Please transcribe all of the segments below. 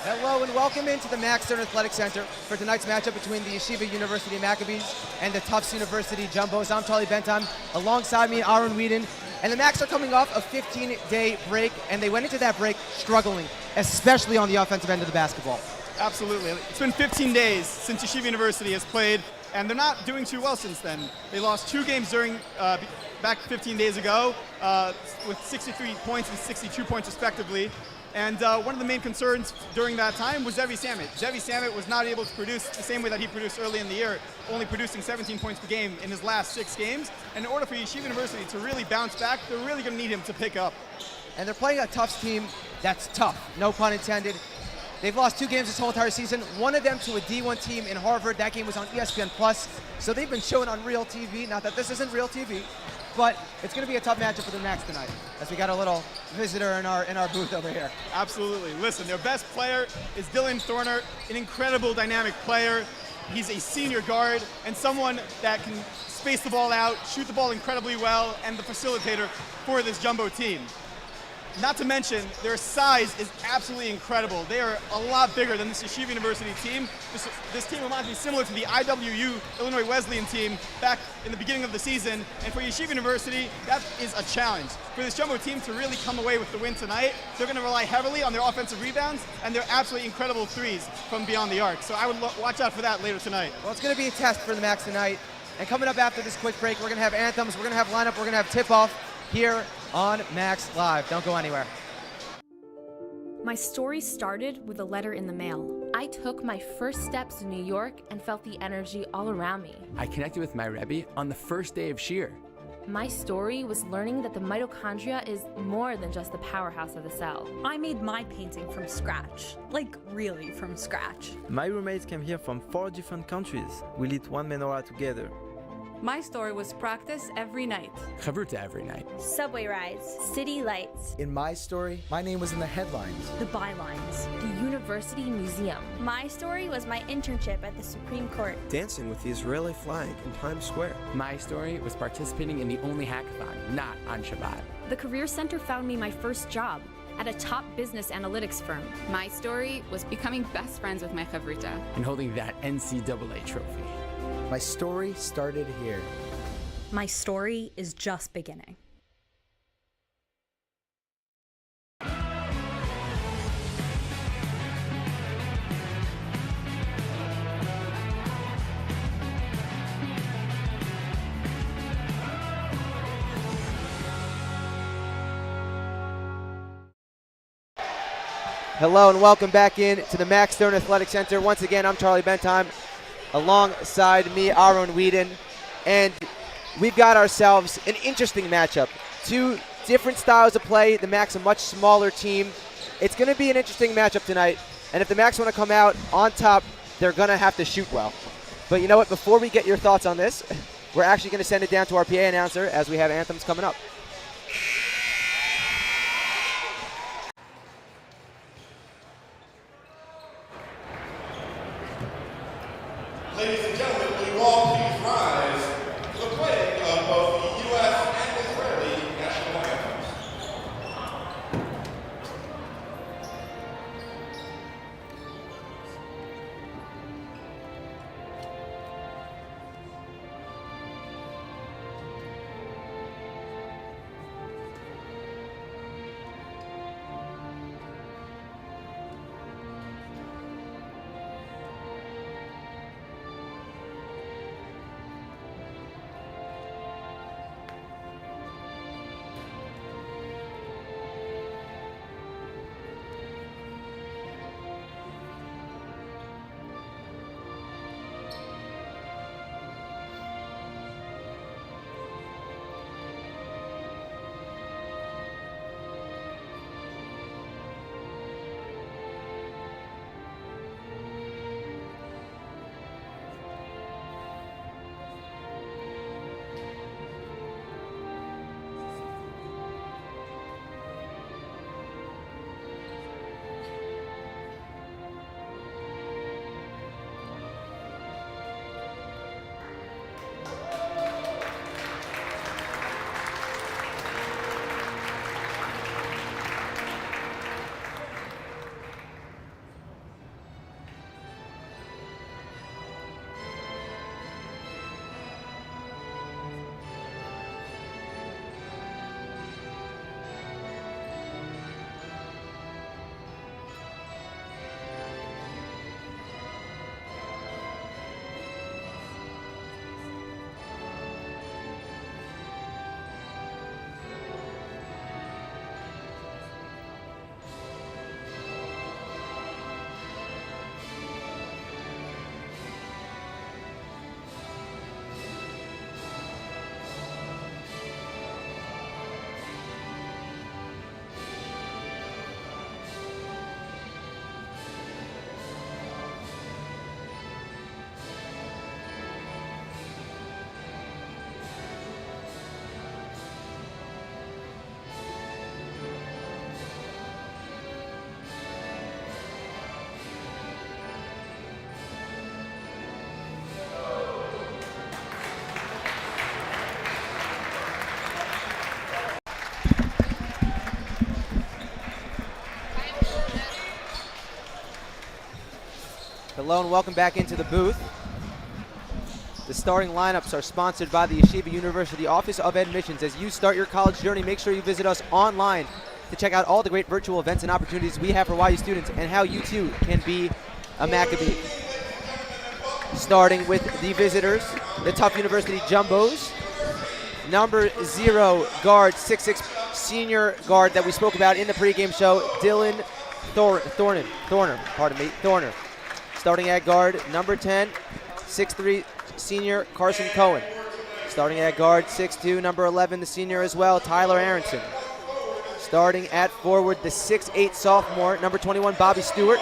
Hello and welcome into the Max Stern Athletic Center for tonight's matchup between the Yeshiva University Maccabees and the Tufts University Jumbos. I'm Charlie Bendheim. Alongside me, Aharon Weiden. And the Macs are coming off a 15-day break, and they went into that break struggling, especially on the offensive end of the basketball. Absolutely. It's been 15 days since Yeshiva University has played, and they're not doing too well since then. They lost 2 games back 15 days ago with 63 points and 62 points respectively. And one of the main concerns during that time was Zevi Samit. Zevi Samit was not able to produce the same way that he produced early in the year, only producing 17 points per game in his last 6 games. And in order for Yeshiva University to really bounce back, they're really going to need him to pick up. And they're playing a Tufts team that's tough, no pun intended. They've lost 2 games this whole entire season, one of them to a D1 team in Harvard. That game was on ESPN+. So they've been shown on real TV. Not that this isn't real TV, but it's going to be a tough matchup for the Macs tonight, as we got a little visitor in our booth over here. Absolutely. Listen, their best player is Dylan Thorner, an incredible dynamic player. He's a senior guard and someone that can space the ball out, shoot the ball incredibly well, and the facilitator for this jumbo team. Not to mention, their size is absolutely incredible. They are a lot bigger than this Yeshiva University team. This team reminds me similar to the IWU Illinois Wesleyan team back in the beginning of the season. And for Yeshiva University, that is a challenge. For this jumbo team to really come away with the win tonight, they're going to rely heavily on their offensive rebounds and their absolutely incredible threes from beyond the arc. So I would watch out for that later tonight. Well, it's going to be a test for the Macs tonight. And coming up after this quick break, we're going to have anthems, we're going to have lineup, we're going to have tip-off here on Max Live. Don't go anywhere. My story started with a letter in the mail. I took my first steps in New York and felt the energy all around me. I connected with my Rebbe on the first day of Shir. My story was learning that the mitochondria is more than just the powerhouse of the cell. I made my painting from scratch, like really from scratch. My roommates came here from 4 different countries. We lit one menorah together. My story was practice every night. Chavruta every night. Subway rides, city lights. In my story, my name was in the headlines. The bylines. The University Museum. My story was my internship at the Supreme Court. Dancing with the Israeli flag in Times Square. My story was participating in the only hackathon, not on Shabbat. The Career Center found me my first job at a top business analytics firm. My story was becoming best friends with my chavruta. And holding that NCAA trophy. My story started here. My story is just beginning. Hello and welcome back in to the Max Stern Athletic Center. Once again, I'm Charlie Bendheim. Alongside me, Aharon Weiden, and we've got ourselves an interesting matchup. 2 different styles of play. The Macs a much smaller team. It's going to be an interesting matchup tonight, and if the Macs want to come out on top, they're going to have to shoot well. But you know what? Before we get your thoughts on this, we're actually going to send it down to our PA announcer as we have anthems coming up. Ladies and gentlemen, will you all please rise to the playing of both the U.S. and Israeli national anthems. Hello and welcome back into the booth. The starting lineups are sponsored by the Yeshiva University Office of Admissions. As you start your college journey, make sure you visit us online to check out all the great virtual events and opportunities we have for YU students and how you too can be a Maccabee. Starting with the visitors, the Tufts University Jumbos. Number 0 guard, 6'6" senior guard that we spoke about in the pregame show, Dylan Thorner. Starting at guard, number 10, 6'3", senior Carson Cohen. Starting at guard, 6'2", number 11, the senior as well, Tyler Aronson. Starting at forward, the 6'8", sophomore, number 21, Bobby Stewart.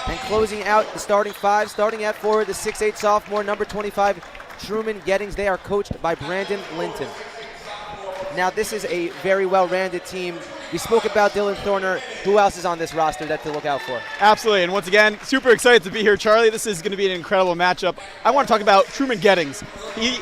And closing out the starting 5, starting at forward, the 6'8", sophomore, number 25, Truman Gettings. They are coached by Brandon Linton. Now, this is a very well-rounded team. We spoke about Dylan Thorner. Who else is on this roster that to look out for? Absolutely, and once again, super excited to be here, Charlie. This is going to be an incredible matchup. I want to talk about Truman Gettings. He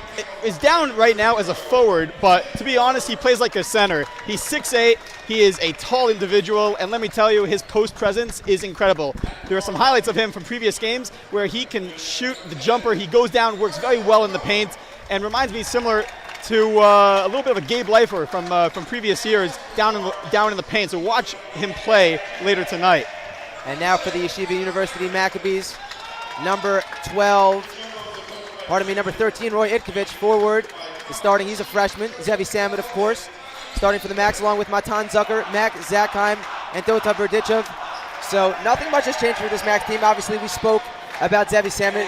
is down right now as a forward, but to be honest, he plays like a center. He's 6'8". He is a tall individual, and let me tell you, his post presence is incredible. There are some highlights of him from previous games where he can shoot the jumper. He goes down, works very well in the paint, and reminds me similar to a little bit of a Gabe Leifer from previous years down in the paint. So watch him play later tonight. And now for the Yeshiva University Maccabees, number 13, Roy Itkovich, forward. Starting, he's a freshman. Zevi Samit, of course. Starting for the Macs along with Matan Zucker, Mac Zakheim, and Dota Berdichev. So nothing much has changed for this Mac team. Obviously, we spoke about Zevi Samit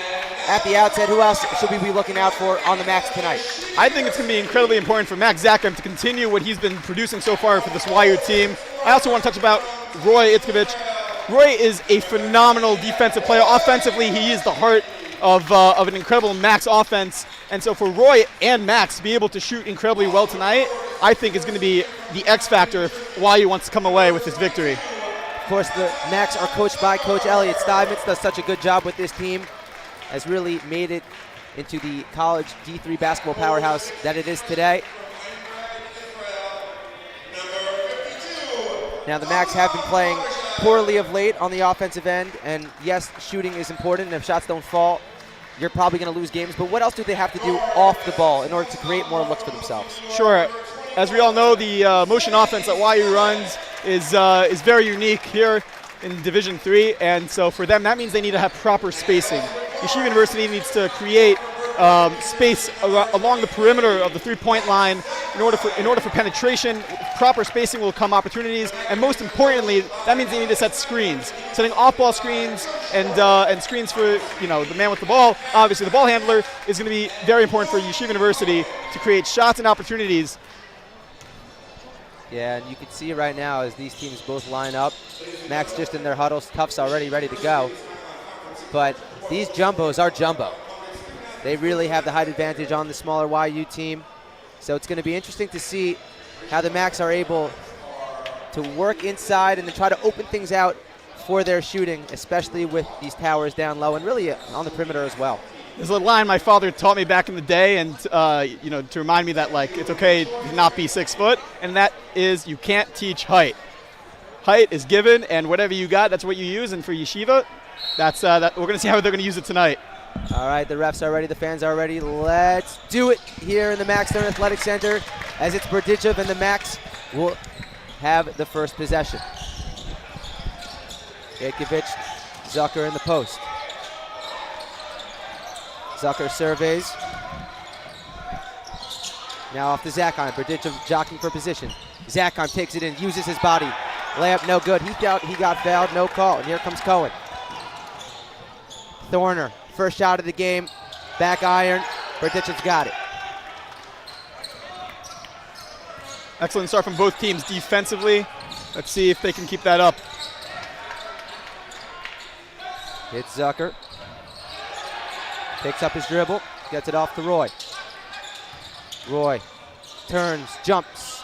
at the outset. Who else should we be looking out for on the Macs tonight? I think it's going to be incredibly important for Mac Zakheim to continue what he's been producing so far for this YU team. I also want to touch about Roy Itkovich. Roy is a phenomenal defensive player. Offensively, he is the heart of an incredible Max offense. And so for Roy and Max to be able to shoot incredibly well tonight, I think is going to be the X factor if YU wants to come away with this victory. Of course, the Macs are coached by Coach Elliot Steinmetz. Does such a good job with this team. Has really made it into the college D3 basketball powerhouse that it is today. Now the Macs have been playing poorly of late on the offensive end, and yes, shooting is important, and if shots don't fall, you're probably going to lose games, but what else do they have to do off the ball in order to create more looks for themselves? Sure. As we all know, the motion offense that YU runs is very unique here in Division III, and so for them, that means they need to have proper spacing. Yeshiva University needs to create space along the perimeter of the three-point line in order for penetration. Proper spacing will come opportunities, and most importantly, that means they need to set screens, setting off-ball screens and screens for the man with the ball. Obviously, the ball handler is going to be very important for Yeshiva University to create shots and opportunities. Yeah, and you can see right now as these teams both line up. Max just in their huddles, Tufts already ready to go. But these jumbos are jumbo. They really have the height advantage on the smaller YU team. So it's going to be interesting to see how the Macs are able to work inside and to try to open things out for their shooting, especially with these towers down low and really on the perimeter as well. There's a line my father taught me back in the day, and to remind me that it's okay to not be 6 foot, and that is you can't teach height. Height is given, and whatever you got, that's what you use. And for Yeshiva, that's that. We're going to see how they're going to use it tonight. All right, the refs are ready, the fans are ready. Let's do it here in the Max Stern Athletic Center as it's Berdichev, and the Macs will have the first possession. Itkovich, Zucker in the post. Zucker surveys. Now off to Zakheim. Berdichev jockeying for position. Zakheim takes it in, uses his body. Layup no good. He got fouled, no call. And here comes Cohen. Thorner, first shot of the game. Back iron. Berdichev's got it. Excellent start from both teams defensively. Let's see if they can keep that up. Hits Zucker. Picks up his dribble, gets it off to Roy. Roy turns, jumps.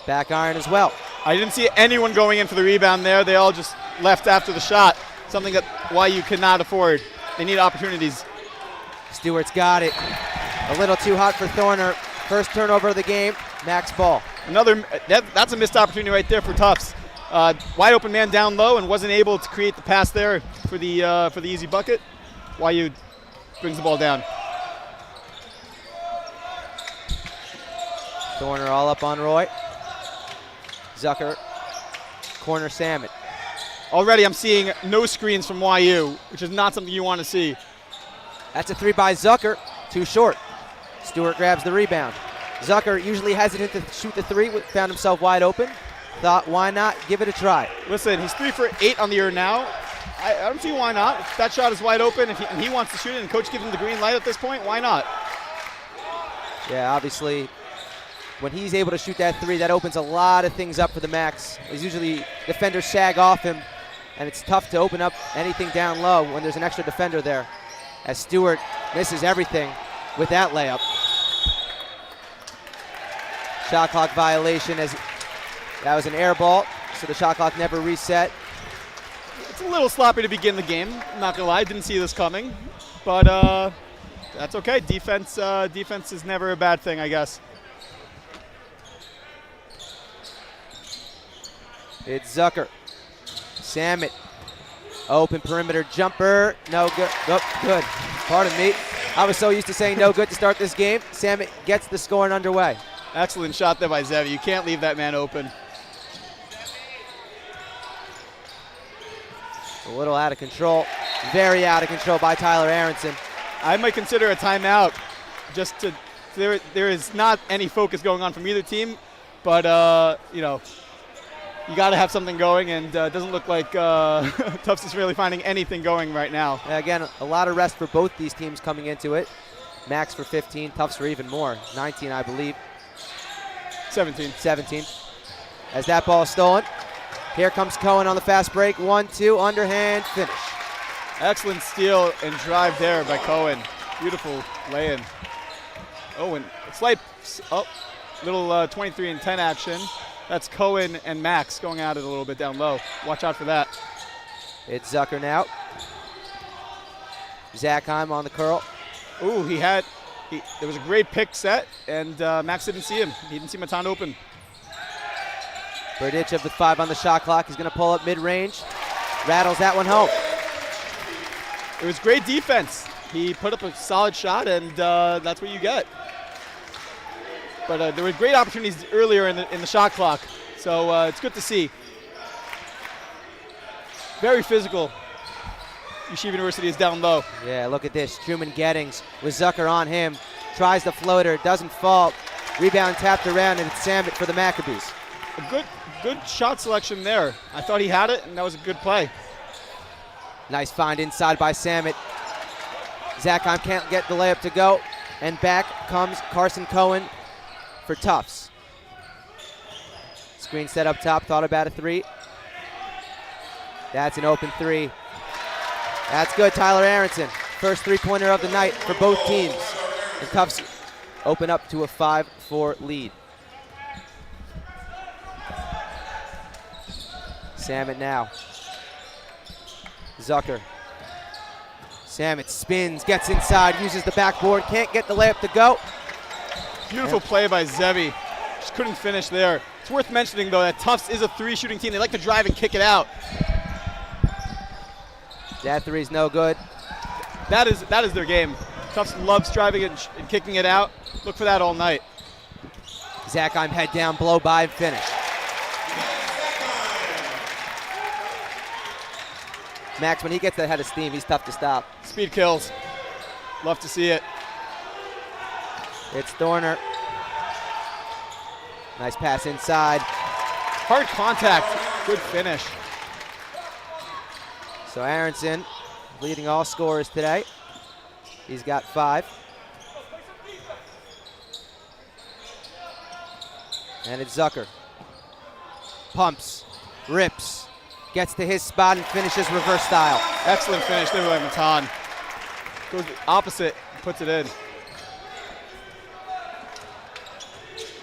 Back iron as well. I didn't see anyone going in for the rebound there. They all just left after the shot. Something that YU cannot afford. They need opportunities. Stewart's got it. A little too hot for Thorner. First turnover of the game, Max ball. That's a missed opportunity right there for Tufts. Wide open man down low and wasn't able to create the pass there for the easy bucket. YU brings the ball down. Thorner all up on Roy. Zucker, corner Salmon. Already I'm seeing no screens from YU, which is not something you want to see. That's a 3 by Zucker, too short. Stewart grabs the rebound. Zucker, usually hesitant to shoot the 3, found himself wide open. Thought, why not give it a try? Listen, he's 3 for 8 on the year now. I don't see why not. If that shot is wide open and he wants to shoot it and coach gives him the green light at this point, why not? Yeah, obviously, when he's able to shoot that 3, that opens a lot of things up for the Max. There's usually defenders sag off him, and it's tough to open up anything down low when there's an extra defender there. As Stewart misses everything with that layup. Shot clock violation, as that was an air ball, so the shot clock never reset. It's a little sloppy to begin the game, I'm not gonna lie, didn't see this coming, but that's okay. Defense is never a bad thing, I guess. It's Zucker. Samet. Open perimeter jumper. No good. Oh, good. Pardon me. I was so used to saying no good to start this game. Samet gets the scoring underway. Excellent shot there by Zevi. You can't leave that man open. A little out of control. Very out of control by Tyler Aronson. I might consider a timeout. Just to there is not any focus going on from either team, but you know, you got to have something going, and it doesn't look like Tufts is really finding anything going right now. Yeah, again, a lot of rest for both these teams coming into it. Max for 15, Tufts for even more, 19, I believe. 17. As that ball is stolen. Here comes Cohen on the fast break. 1-2, underhand finish. Excellent steal and drive there by Cohen. Beautiful lay-in. Oh, and slight, little 23 and 10 action. That's Cohen and Max going at it a little bit down low. Watch out for that. It's Zucker now. Zachheim on the curl. Ooh, there was a great pick set, and Max didn't see him. He didn't see Matan open. Berdych of the 5 on the shot clock. He's going to pull up mid-range. Rattles that one home. It was great defense. He put up a solid shot, and that's what you get. But there were great opportunities earlier in the shot clock, so it's good to see. Very physical. Yeshiva University is down low. Yeah, look at this. Truman Gettings with Zucker on him. Tries the floater, doesn't fall. Rebound tapped around, and it's Samet for the Maccabees. A good shot selection there. I thought he had it, and that was a good play. Nice find inside by Samet. Zachheim can't get the layup to go, and back comes Carson Cohen for Tufts. Screen set up top, thought about a 3. That's an open 3. That's good, Tyler Aronson. First 3-pointer of the night for both teams. And Tufts open up to a 5-4 lead. Samet now. Zucker. Samet spins, gets inside, uses the backboard, can't get the layup to go. Beautiful play by Zevi. Just couldn't finish there. It's worth mentioning, though, that Tufts is a 3-shooting team. They like to drive and kick it out. That 3's no good. That is their game. Tufts loves driving it and kicking it out. Look for that all night. Zachheim head down, blow by, and finish. Max, when he gets that head of steam, he's tough to stop. Speed kills. Love to see it. It's Thorner. Nice pass inside. Hard contact. Good finish. So Aronson leading all scorers today. He's got 5. And it's Zucker. Pumps, rips, gets to his spot and finishes reverse style. Excellent finish there by Matan. Goes the opposite, puts it in.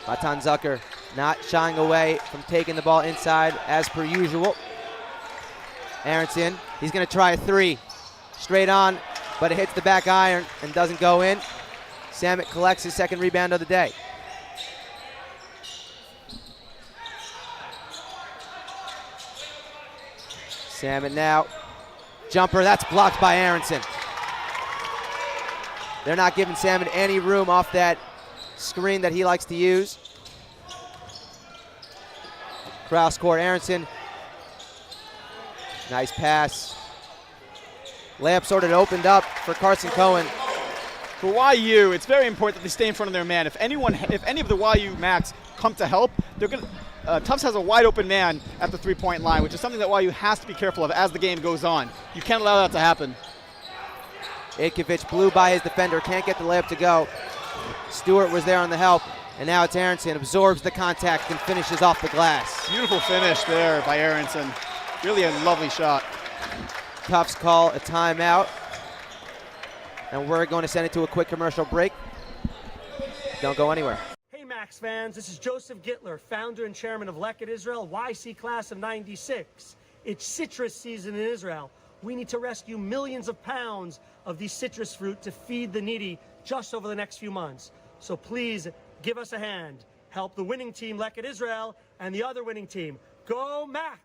Matan Zucker not shying away from taking the ball inside as per usual. Aronson, he's going to try a 3. Straight on, but it hits the back iron and doesn't go in. Samet collects his second rebound of the day. Salmon now. Jumper, that's blocked by Aronson. They're not giving Salmon any room off that screen that he likes to use. Cross court, Aronson. Nice pass. Layup sort of opened up for Carson Cohen. For YU, it's very important that they stay in front of their man. If any of the YU Macs come to help, they're going to. Tufts has a wide open man at the three-point line, which is something that YU has to be careful of as the game goes on. You can't allow that to happen. Itkovich blew by his defender, can't get the layup to go. Stewart was there on the help, and now it's Aronson, absorbs the contact and finishes off the glass. Beautiful finish there by Aronson. Really a lovely shot. Tufts call a timeout, and we're going to send it to a quick commercial break. Don't go anywhere. Hey Max fans, this is Joseph Gittler, founder and chairman of Leket Israel YC Class of 96. It's citrus season in Israel. We need to rescue millions of pounds of these citrus fruit to feed the needy just over the next few months. So please give us a hand. Help the winning team, Leket Israel, and the other winning team. Go Mac!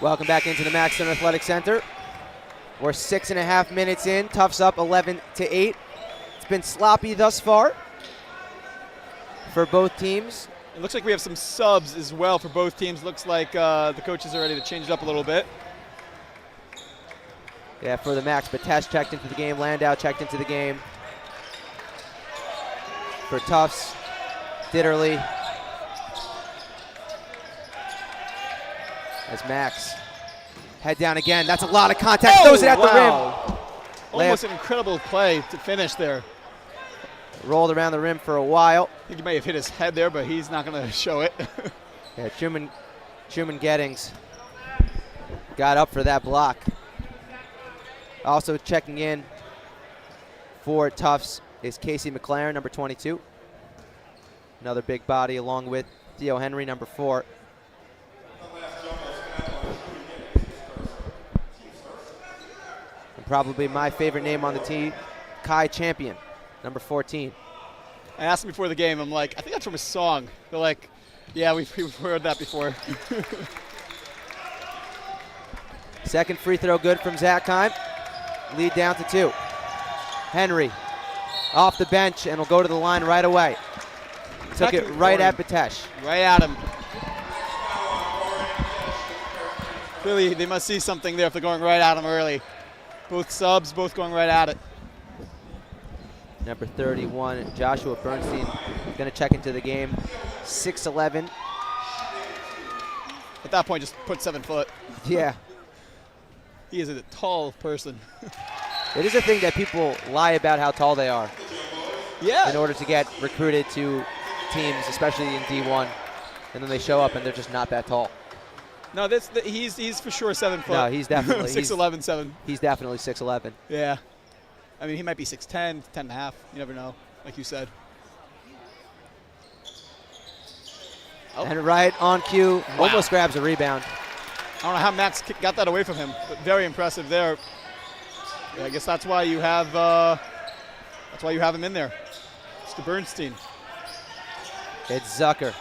Welcome back into the Maxton Athletic Center. We're 6.5 minutes in. Tufts up 11-8. It's been sloppy thus far for both teams. It looks like we have some subs as well for both teams. Looks like the coaches are ready to change it up a little bit. Yeah, for the Max, Batesh checked into the game. Landau checked into the game. For Tufts, Ditterly. As Max head down again. That's a lot of contact. Throws it at the rim. Almost an incredible play to finish there. Rolled around the rim for a while. I think he may have hit his head there, but he's not going to show it. Yeah, Truman Gettings got up for that block. Also checking in for Tufts is Casey McLaren, number 22. Another big body along with Theo Henry, number 4. And probably my favorite name on the team, Kai Champion, number 14. I asked him before the game, I'm like, I think that's from a song. They're like, yeah, we've heard that before. Second free throw good from Zach Kime. Lead down to 2. Henry off the bench and will go to the line right away. Took it right at Batesh. Right at him. Clearly, they must see something there if they're going right at him early. Both subs, both going right at it. Number 31, Joshua Bernstein, going to check into the game. 6'11". At that point, just put 7 foot. Yeah. He is a tall person. It is a thing that people lie about how tall they are. Yeah. In order to get recruited to teams, especially in D1. And then they show up and they're just not that tall. No, he's for sure 7 foot. No, he's definitely 6'11", 7. He's definitely 6'11". Yeah. I mean, he might be 6'10", 10 and a half. You never know, like you said. Oh. And right on cue, almost grabs a rebound. I don't know how Max got that away from him, but very impressive there. Yeah, I guess that's why you have him in there. Mr. Bernstein. It's Zucker.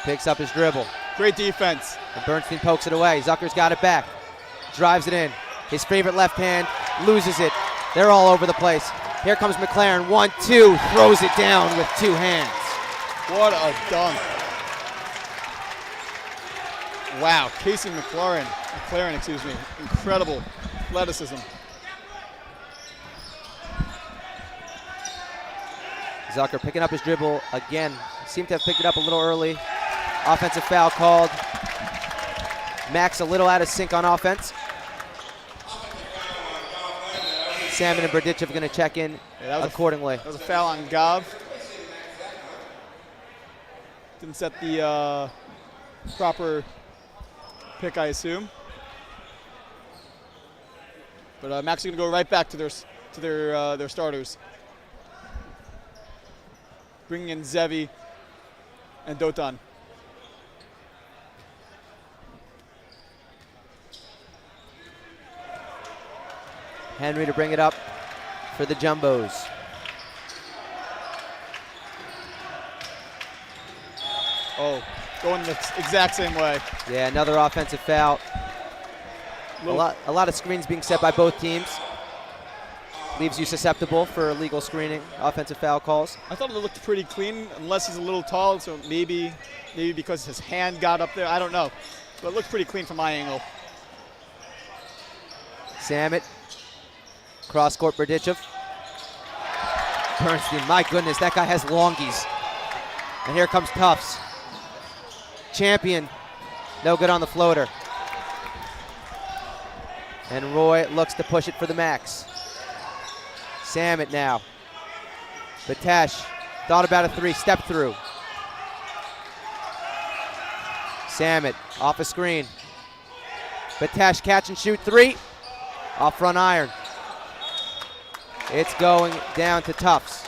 Picks up his dribble. Great defense. And Bernstein pokes it away. Zucker's got it back. Drives it in. His favorite left hand, loses it. They're all over the place. Here comes McLaren, 1-2, throws it down with 2 hands. What a dunk. Wow, Casey McLaren, incredible athleticism. Zucker picking up his dribble again. Seemed to have picked it up a little early. Offensive foul called. Max a little out of sync on offense. Salmon and Berdichev are going to check in accordingly. That was a foul on Gav. Didn't set the proper pick, I assume. But Max is going to go right back to their starters. Bringing in Zevi and Dotan. Henry to bring it up for the Jumbos. Oh, going the exact same way. Yeah, another offensive foul. A lot of screens being set by both teams. Leaves you susceptible for illegal screening, offensive foul calls. I thought it looked pretty clean, unless he's a little tall, so maybe because his hand got up there, I don't know. But it looked pretty clean from my angle. Samet, cross-court Berdichev. Bernstein, my goodness, that guy has longies. And here comes Tufts. Champion, no good on the floater. And Roy looks to push it for the max. Samet now. Batesh thought about a three, step through. Samet off a screen. Batesh catch and shoot three. Off front iron. It's going down to Tufts.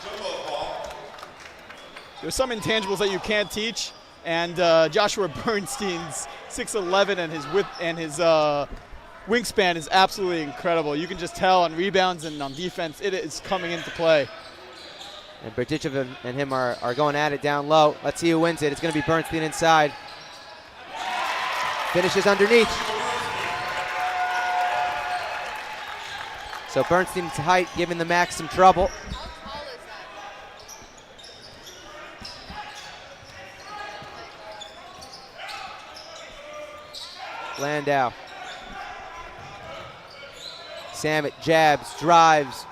There's some intangibles that you can't teach, and Joshua Bernstein's 6'11" and his width and his wingspan is absolutely incredible. You can just tell on rebounds and on defense, it is coming into play. And Berdichev and him are going at it down low. Let's see who wins it. It's going to be Bernstein inside. Finishes underneath. So Bernstein's height giving the Max some trouble. Landau. Samet jabs, drives,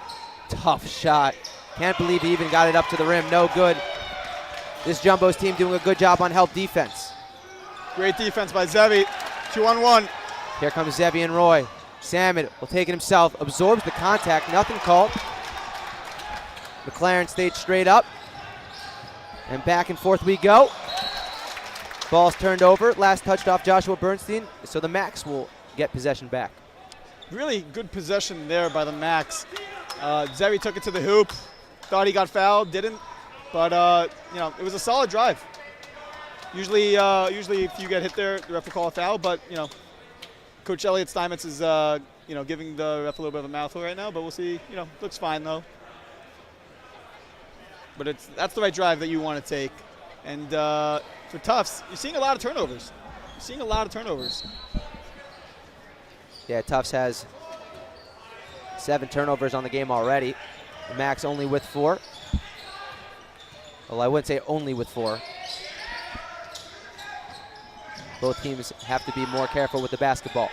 tough shot. Can't believe he even got it up to the rim, no good. This Jumbo's team doing a good job on help defense. Great defense by Zevi, 2-on-1. Here comes Zevi and Roy. Samet will take it himself, absorbs the contact, nothing called. McLaren stayed straight up. And back and forth we go. Ball's turned over, last touched off Joshua Bernstein, so the Max will get possession back. Really good possession there by the Max. Zevi took it to the hoop, thought he got fouled, didn't, but it was a solid drive. Usually if you get hit there, the ref will call a foul, but Coach Elliot Steinmetz is giving the ref a little bit of a mouthful right now, but we'll see. Looks fine though. But that's the right drive that you want to take. And for Tufts, you're seeing a lot of turnovers. Yeah, Tufts has 7 turnovers on the game already. Max only with 4. Well, I wouldn't say only with 4. Both teams have to be more careful with the basketball.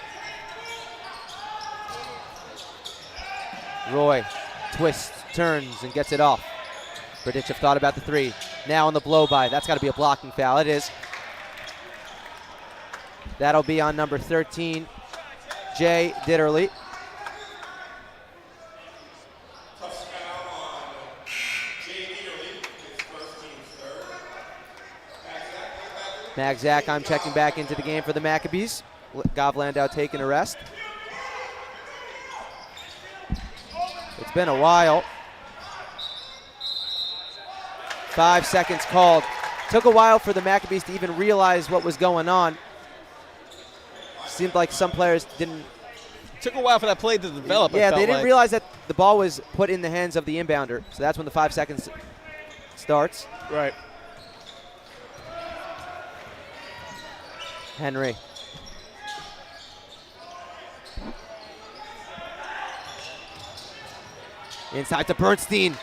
Roy twists, turns, and gets it off. Berdichev thought about the 3. Now on the blow-by. That's got to be a blocking foul. It is. That'll be on number 13, Jay Ditterly. Mag Zach, I'm checking back into the game for the Maccabees. Gav Landau taking a rest. It's been a while. 5 seconds called. Took a while for the Maccabees to even realize what was going on. Seemed like some players didn't. Took a while for that play to develop. Yeah, they didn't realize that the ball was put in the hands of the inbounder. So that's when the 5 seconds starts. Right. Henry. Inside to Bernstein.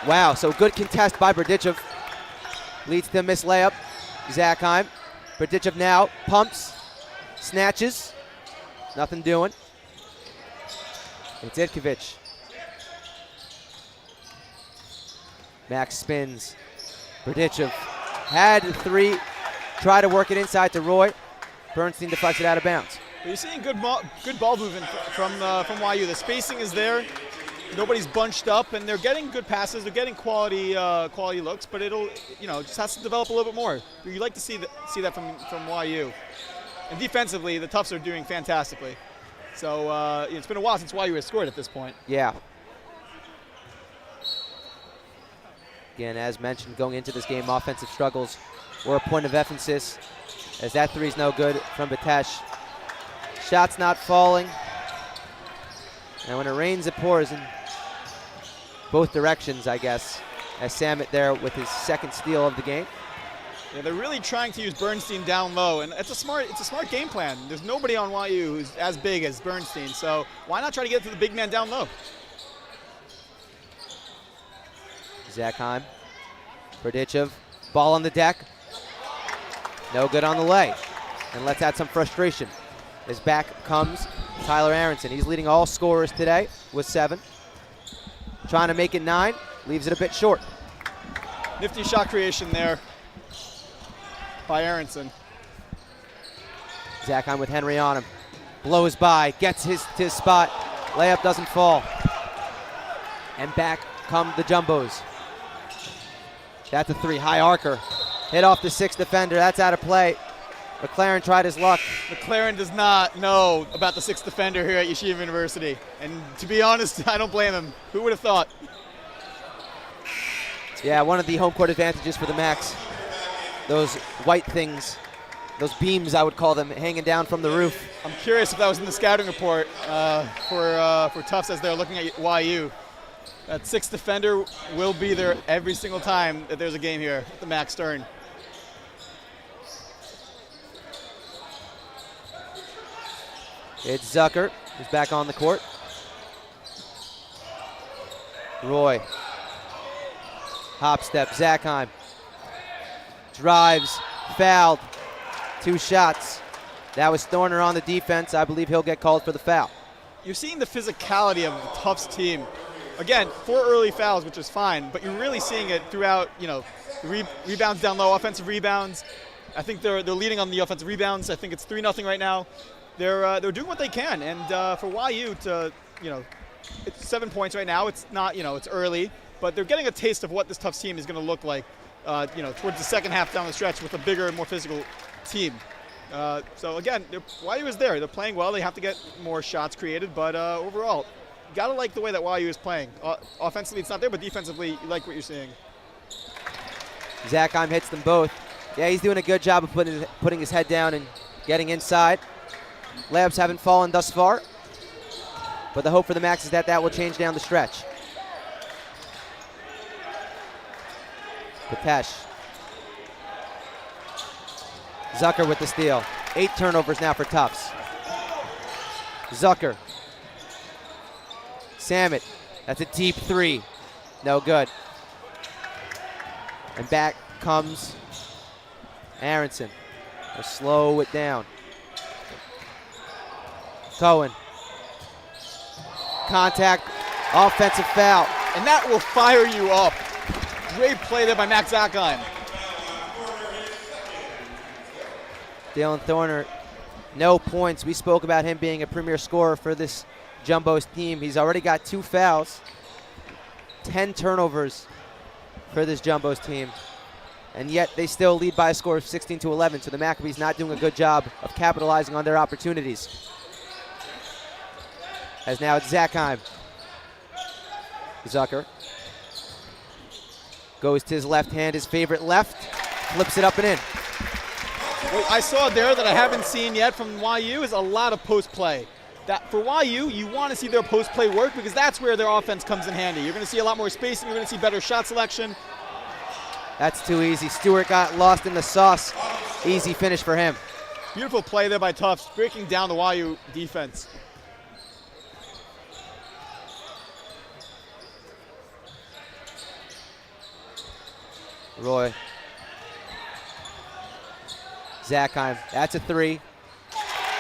Wow, so good contest by Berdichev. Leads to a missed layup. Zakheim. Berdichev now pumps, snatches. Nothing doing. It's Itkovich. Max spins. Berdichev had 3. Try to work it inside to Roy. Bernstein deflects it out of bounds. You're seeing good ball movement from YU. The spacing is there. Nobody's bunched up, and they're getting good passes. They're getting quality looks, but it'll just has to develop a little bit more. You like to see that from YU. And defensively, the Tufts are doing fantastically. So it's been a while since YU has scored at this point. Yeah. Again, as mentioned, going into this game, offensive struggles were a point of emphasis, as that 3's no good from Batesh. Shot's not falling. And when it rains, it pours in both directions, I guess, as Samet there with his second steal of the game. Yeah, they're really trying to use Bernstein down low, and it's a smart game plan. There's nobody on YU who's as big as Bernstein, so why not try to get to the big man down low? Zakheim, Berdichev, ball on the deck. No good on the lay. And let's add some frustration. As back comes Tyler Aronson. He's leading all scorers today with 7. Trying to make it 9, leaves it a bit short. Nifty shot creation there by Aronson. Zakheim with Henry on him. Blows by, gets his to his spot. Layup doesn't fall. And back come the Jumbos. That's a 3, high arcer. Hit off the 6th defender, that's out of play. McLaren tried his luck. McLaren does not know about the 6th defender here at Yeshiva University. And to be honest, I don't blame him. Who would have thought? Yeah, one of the home court advantages for the Macs. Those white things, those beams I would call them, hanging down from the roof. I'm curious if that was in the scouting report for Tufts as they're looking at YU. That 6th defender will be there every single time that there's a game here at the Mac Stern. It's Zucker who's back on the court. Roy. Hop step, Zakheim. Drives, fouled. 2 shots. That was Thorner on the defense. I believe he'll get called for the foul. You're seeing the physicality of the Tufts team. Again, 4 early fouls, which is fine, but you're really seeing it throughout, rebounds down low, offensive rebounds. I think they're leading on the offensive rebounds. I think it's 3-0 right now. They're doing what they can, and for YU to, it's 7 points right now. It's not, it's early, but they're getting a taste of what this Tufts team is going to look like, towards the second half down the stretch with a bigger and more physical team. So again, YU is there. They're playing well. They have to get more shots created, but overall, you got to like the way that YU is playing. Offensively, it's not there, but defensively, you like what you're seeing. Zakheim hits them both. Yeah, he's doing a good job of putting his head down and getting inside. Layups haven't fallen thus far, but the hope for the Macs is that will change down the stretch. Kapesh. Zucker with the steal. 8 turnovers now for Tufts. Zucker. Samet. That's a deep 3. No good. And back comes Aronson. They'll slow it down. Cohen. Contact. Offensive foul. And that will fire you up. Great play there by Max Zakheim. Dalen Thorner, no points. We spoke about him being a premier scorer for this Jumbos team. He's already got 2 fouls, 10 turnovers for this Jumbos team, and yet they still lead by a score of 16-11. So the Maccabees not doing a good job of capitalizing on their opportunities. As now it's Zakheim. Zucker goes to his left hand, his favorite left, flips it up and in. What I saw there that I haven't seen yet from YU is a lot of post play. That for YU, you want to see their post play work because that's where their offense comes in handy. You're going to see a lot more spacing. You're going to see better shot selection. That's too easy. Stewart got lost in the sauce. Easy finish for him. Beautiful play there by Tufts, breaking down the YU defense. Roy. Zakheim, that's a 3.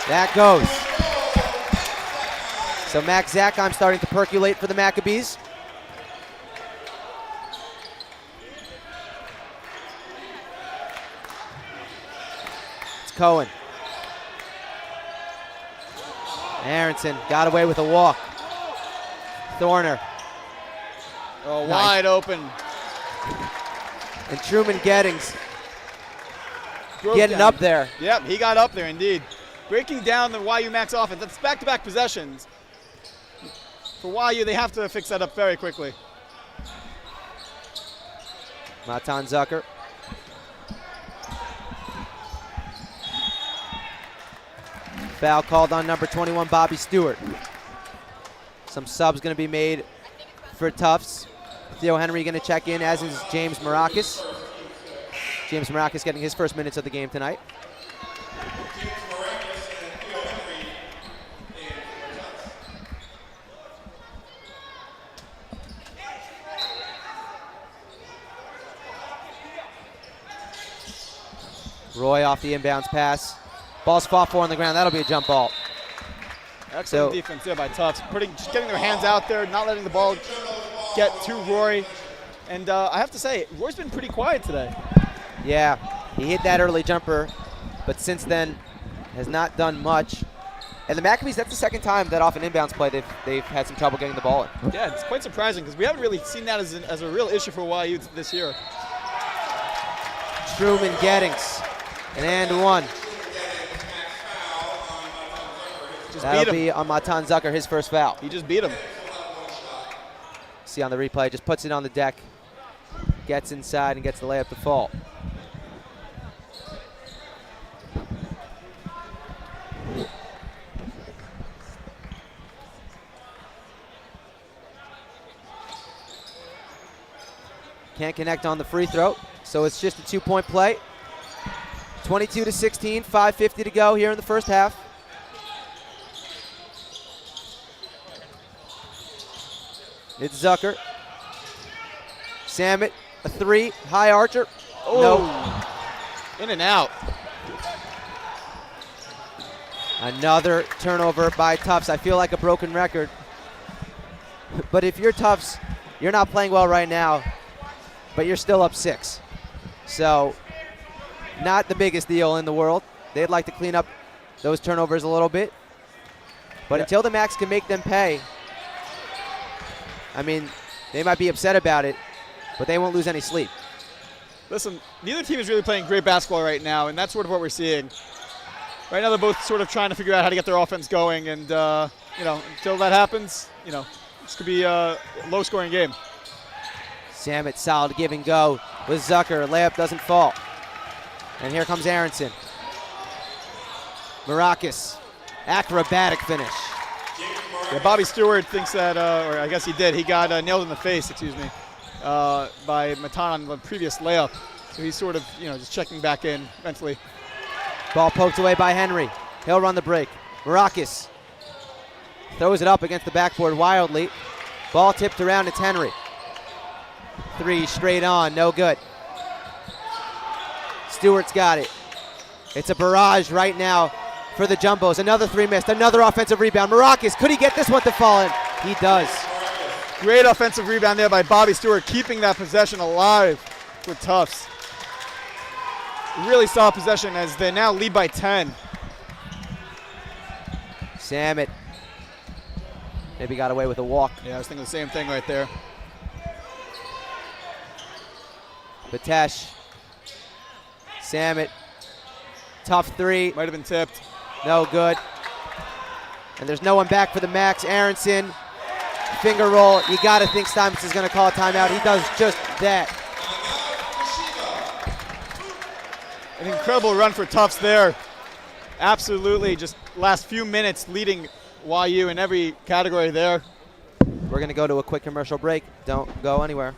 That goes. So Max Zakheim starting to percolate for the Maccabees. It's Cohen. Aronson got away with a walk. Thorner. Oh, wide open. And Truman Gettings getting up there. Yep, he got up there indeed. Breaking down the YU Max offense. That's back-to-back possessions. For YU, they have to fix that up very quickly. Matan Zucker. Foul called on number 21, Bobby Stewart. Some subs going to be made for Tufts. Theo Henry going to check in, as is James Marakis. James Marakis getting his first minutes of the game tonight. Roy off the inbounds pass. Ball's fought for on the ground. That'll be a jump ball. Excellent defense there by Tufts. Just getting their hands out there, not letting the ball get to Roy. And I have to say, Roy's been pretty quiet today. Yeah, he hit that early jumper, but since then has not done much. And the Maccabees, that's the second time that off an inbounds play they've had some trouble getting the ball in. Yeah, it's quite surprising because we haven't really seen that as a real issue for YU this year. Truman Gettings, an and one. That'll be on Matan Zucker, his first foul. He just beat him. See on the replay, just puts it on the deck, gets inside and gets the layup to fall. Can't connect on the free throw, so it's just a 2-point play. 22-16, 5:50 to go here in the first half. It's Zucker. Samet, a three, high archer. Oh, no. In and out. Another turnover by Tufts. I feel like a broken record. But if you're Tufts, you're not playing well right now, but you're still up 6. So not the biggest deal in the world. They'd like to clean up those turnovers a little bit. But until the Macs can make them pay, I mean, they might be upset about it, but they won't lose any sleep. Listen, neither team is really playing great basketball right now, and that's sort of what we're seeing. Right now they're both sort of trying to figure out how to get their offense going, and, until that happens, this could be a low-scoring game. Samet, solid give and go with Zucker. Layup doesn't fall. And here comes Aronson. Marakis, acrobatic finish. Yeah, Bobby Stewart thinks that, or I guess he did. He got nailed in the face, by Matan on the previous layup. So he's sort of, just checking back in mentally. Ball poked away by Henry. He'll run the break. Marakis throws it up against the backboard wildly. Ball tipped around. It's Henry. Three straight on, no good. Stewart's got it. It's a barrage right now for the Jumbos. Another three missed. Another offensive rebound. Marakis, could he get this one to fall in? He does. Great offensive rebound there by Bobby Stewart, keeping that possession alive with Tufts. Really solid possession as they now lead by 10. Samet maybe got away with a walk. Yeah, I was thinking the same thing right there. Batesh. Samet. Tough three. Might have been tipped. No good. And there's no one back for the Macs. Aronson, finger roll. You got to think Steinmetz is going to call a timeout. He does just that. An incredible run for Tufts there. Absolutely, just last few minutes leading YU in every category there. We're going to go to a quick commercial break. Don't go anywhere.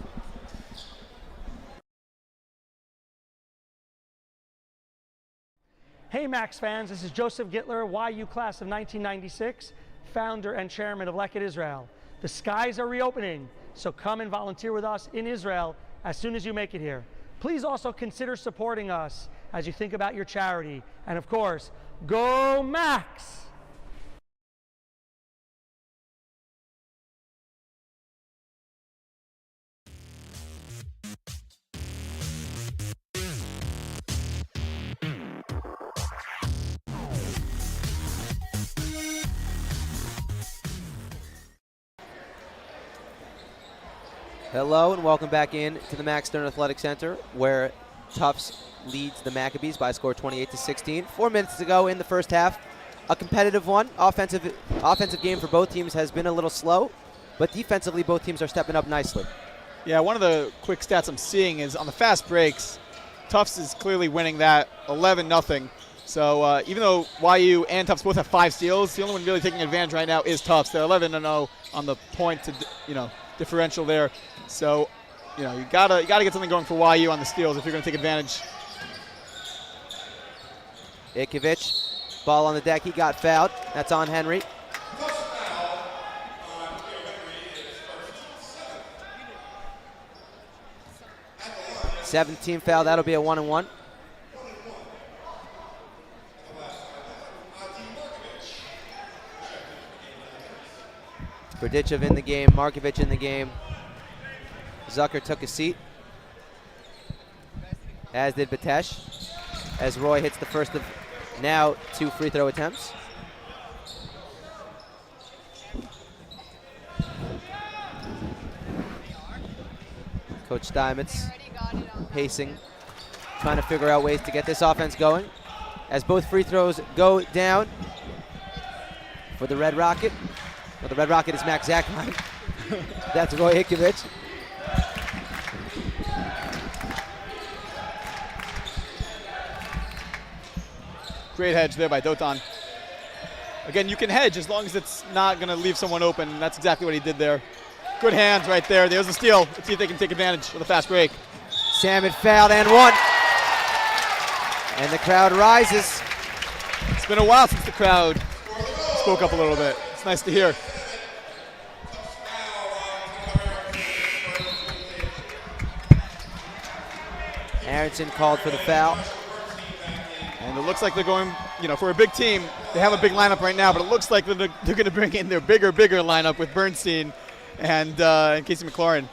Hey Max fans, this is Joseph Gittler, YU class of 1996, founder and chairman of Leket Israel. The skies are reopening, so come and volunteer with us in Israel as soon as you make it here. Please also consider supporting us as you think about your charity. And of course, go Max! Hello and welcome back in to the Max Stern Athletic Center, where Tufts leads the Maccabees by a score 28-16. 4 minutes to go in the first half. A competitive one. Offensive game for both teams has been a little slow, but defensively both teams are stepping up nicely. Yeah, one of the quick stats I'm seeing is on the fast breaks, Tufts is clearly winning that 11-0. So even though YU and Tufts both have 5 steals, the only one really taking advantage right now is Tufts. They're 11-0 on the point to differential there. So you gotta get something going for YU on the steals if you're going to take advantage. Ikovic, ball on the deck. He got fouled. That's on Henry. 17 foul. That'll be a 1-and-1. Berdichev in the game, Markovic in the game. Zucker took a seat, as did Batesh, as Roy hits the first of now 2 free throw attempts. Coach Steinmetz pacing, trying to figure out ways to get this offense going. As both free throws go down for the Red Rocket. Well, the Red Rocket is Max Zakheim. That's Roy Ikovic. Great hedge there by Dotan. Again, you can hedge as long as it's not going to leave someone open. That's exactly what he did there. Good hands right there. There's a steal. Let's see if they can take advantage of the fast break. Salmon fouled and 1. And the crowd rises. It's been a while since the crowd spoke up a little bit. It's nice to hear. Aronson called for the foul. And it looks like they're going, for a big team, they have a big lineup right now, but it looks like they're going to bring in their bigger lineup with Bernstein and Casey McLaurin.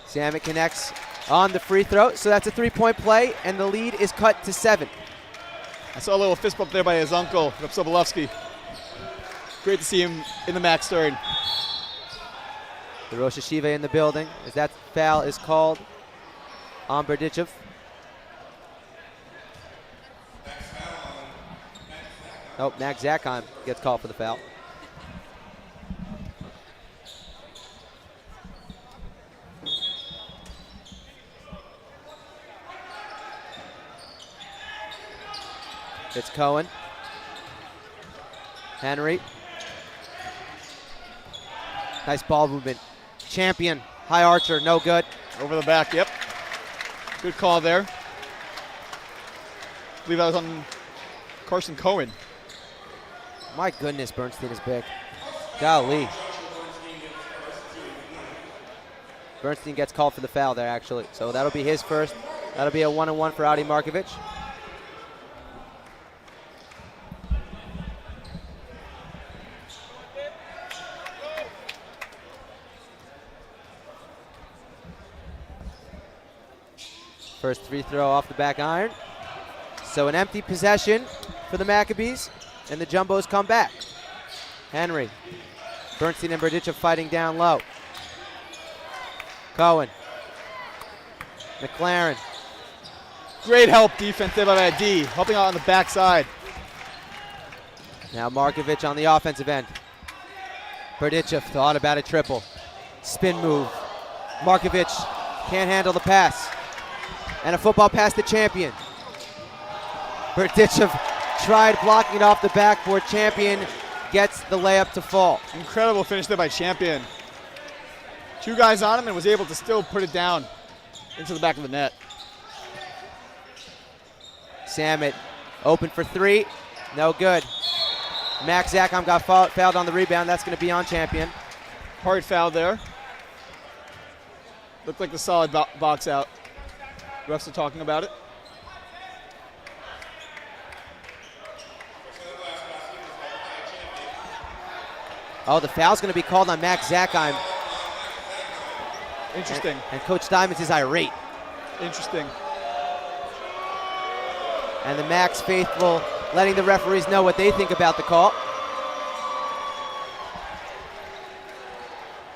Samet connects on the free throw, so that's a 3-point play, and the lead is cut to 7. I saw a little fist bump there by his uncle, Rep Sobolovsky. Great to see him in the MAC third. The Rosh Yeshiva in the building, as that foul is called on Berdichev. Oh, Max Zakheim gets called for the foul. It's Cohen. Henry. Nice ball movement. Champion, high archer, no good. Over the back, yep. Good call there. I believe that was on Carson Cohen. My goodness, Bernstein is big. Golly. Bernstein gets called for the foul there, actually. So that'll be his first. That'll be a 1-and-1 for Adi Markovic. First free throw off the back iron. So an empty possession for the Maccabees, and the Jumbos come back. Henry. Bernstein and Berdichev fighting down low. Cohen. McLaren. Great help defensive by D, helping out on the backside. Now Markovic on the offensive end. Berdichev thought about a triple. Spin move. Markovic can't handle the pass. And a football pass to Champion. Berdichev tried blocking it off the backboard. Champion gets the layup to fall. Incredible finish there by Champion. 2 guys on him and was able to still put it down into the back of the net. Samet open for 3. No good. Max Zakheim got fouled on the rebound. That's going to be on Champion. Hard foul there. Looked like the solid box out. Refs are talking about it. Oh, the foul's going to be called on Max Zakheim. Interesting. And Coach Steinmetz is irate. Interesting. And the Max faithful letting the referees know what they think about the call.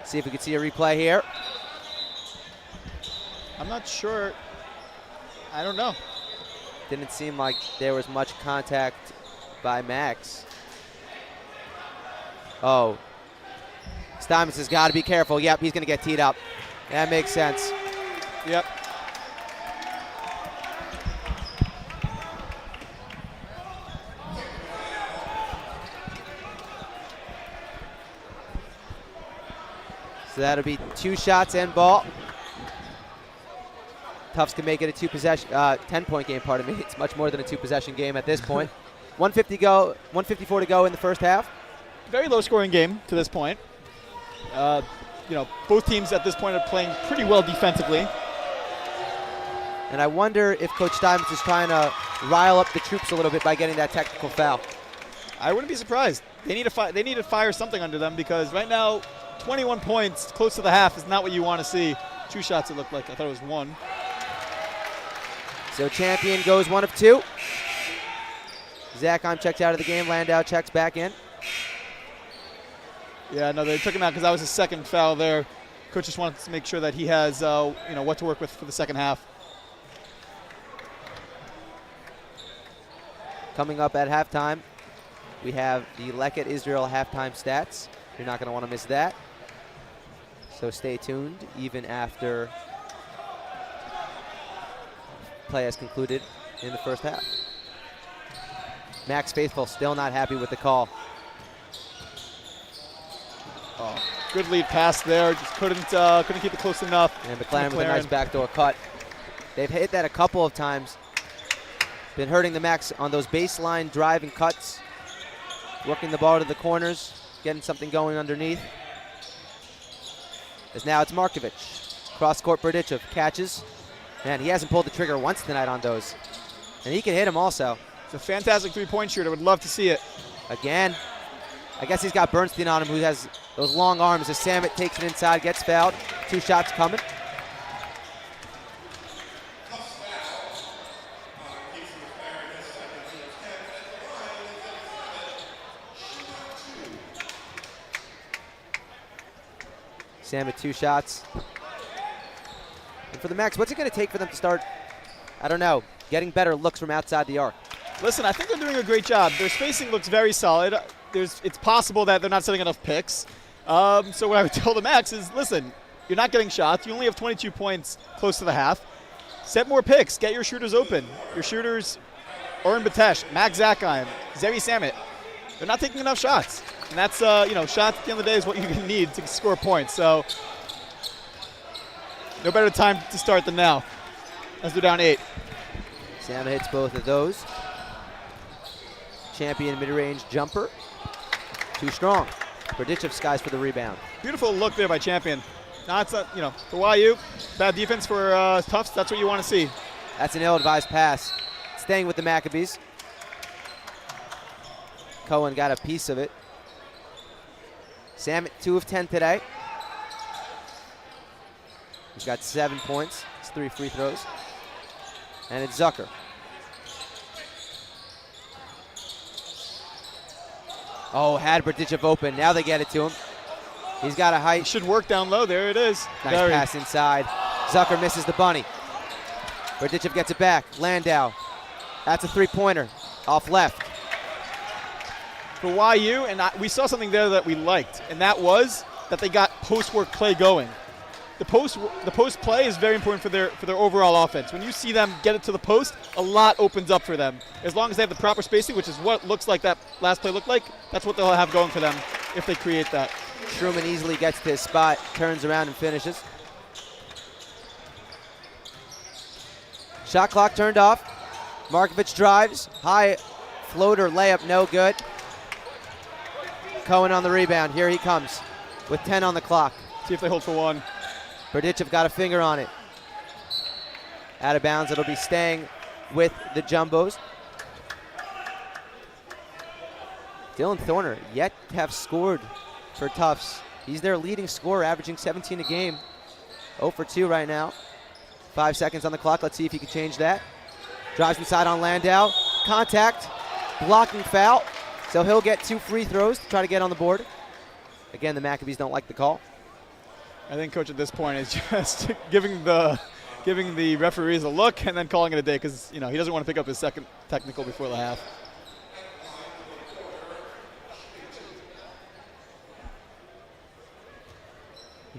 See if we can see a replay here. I'm not sure. I don't know. Didn't seem like there was much contact by Max. Oh. Steinmetz has got to be careful. Yep, he's going to get teed up. That makes sense. Yep. So that'll be 2 shots and ball. Tufts can make it a 10-point game, pardon me. It's much more than a 2-possession game at this point. 154 to go in the first half. Very low-scoring game to this point. Both teams at this point are playing pretty well defensively. And I wonder if Coach Stevens is trying to rile up the troops a little bit by getting that technical foul. I wouldn't be surprised. They need to fire something under them, because right now, 21 points close to the half is not what you want to see. 2 shots it looked like. I thought it was 1. So Champion goes 1 of 2. Zachheim checks out of the game. Landau checks back in. Yeah, no, they took him out because that was his second foul there. Coach just wanted to make sure that he has what to work with for the second half. Coming up at halftime, we have the Leket Israel halftime stats. You're not going to want to miss that. So stay tuned even after play has concluded in the first half. Max Faithful still not happy with the call. Oh, good lead pass there. Just couldn't keep it close enough. And McLaren with a nice backdoor cut. They've hit that a couple of times. Been hurting the Max on those baseline driving cuts. Working the ball to the corners. Getting something going underneath. As now it's Markovic. Cross-court Berdichev catches. Man, he hasn't pulled the trigger once tonight on those. And he can hit him also. It's a fantastic three-point shooter. Would love to see it. Again. I guess he's got Bernstein on him, who has those long arms. As Samet takes it inside, gets fouled. 2 shots coming. Samet 2 shots. And for the Max, what's it going to take for them to start, I don't know, getting better looks from outside the arc? Listen, I think they're doing a great job. Their spacing looks very solid. It's possible that they're not setting enough picks. So what I would tell the Max is, listen, you're not getting shots. You only have 22 points close to the half. Set more picks. Get your shooters open. Your shooters, Oren Batesh, Max Zachheim, Zevi Samet, they're not taking enough shots. And that's, shots at the end of the day is what you need to score points. So no better time to start than now, as they're down 8. Samet hits both of those. Champion mid-range jumper. Too strong. Berdichev skies for the rebound. Beautiful look there by Champion. Now it's for YU, bad defense for Tufts. That's what you want to see. That's an ill-advised pass. Staying with the Maccabees. Cohen got a piece of it. Samet 2 of 10 today. He's got 7 points. It's 3 free throws. And it's Zucker. Oh, had Berdichev open. Now they get it to him. He's got a height. Should work down low. There it is. Nice pass inside. Zucker misses the bunny. Berdichev gets it back. Landau. That's a 3-pointer. Off left. For YU, and we saw something there that we liked, and that was that they got post-work play going. The post play is very important for their overall offense. When you see them get it to the post, a lot opens up for them. As long as they have the proper spacing, which is what looks like that last play looked like, that's what they'll have going for them if they create that. Truman easily gets to his spot, turns around and finishes. Shot clock turned off. Markovic drives. High floater layup, no good. Cohen on the rebound. Here he comes with 10 on the clock. See if they hold for 1. Berdichev got a finger on it. Out of bounds. It'll be staying with the Jumbos. Dylan Thorner yet to have scored for Tufts. He's their leading scorer, averaging 17 a game. 0 for 2 right now. 5 seconds on the clock. Let's see if he can change that. Drives inside on Landau. Contact. Blocking foul. So he'll get 2 free throws to try to get on the board. Again, the Maccabees don't like the call. I think Coach at this point is just giving the referees a look and then calling it a day, because he doesn't want to pick up his second technical before the half.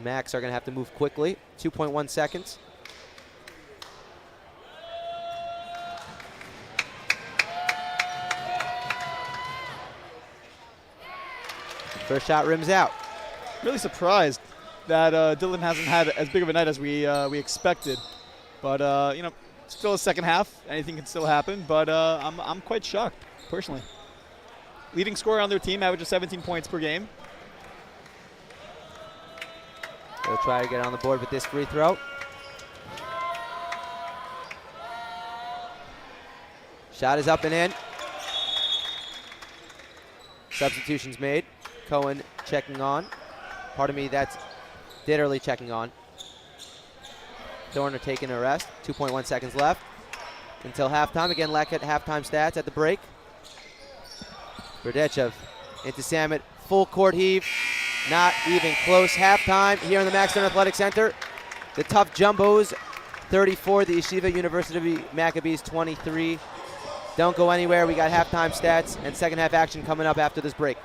Max are going to have to move quickly. 2.1 seconds. First shot rims out. Really surprised that Dylan hasn't had as big of a night as we expected. But, still a second half. Anything can still happen. But I'm quite shocked, personally. Leading scorer on their team, averages 17 points per game. They'll try to get on the board with this free throw. Shot is up and in. Substitutions made. Cohen checking on. Pardon me, that's Ditterly checking on. Thorner taking a rest. 2.1 seconds left until halftime. Again, Leck at halftime stats at the break. Berdechev into Samet. Full court heave. Not even close. Halftime here in the Max Stone Athletic Center. The Tough Jumbos 34, the Yeshiva University Maccabees 23. Don't go anywhere. We got halftime stats and second half action coming up after this break.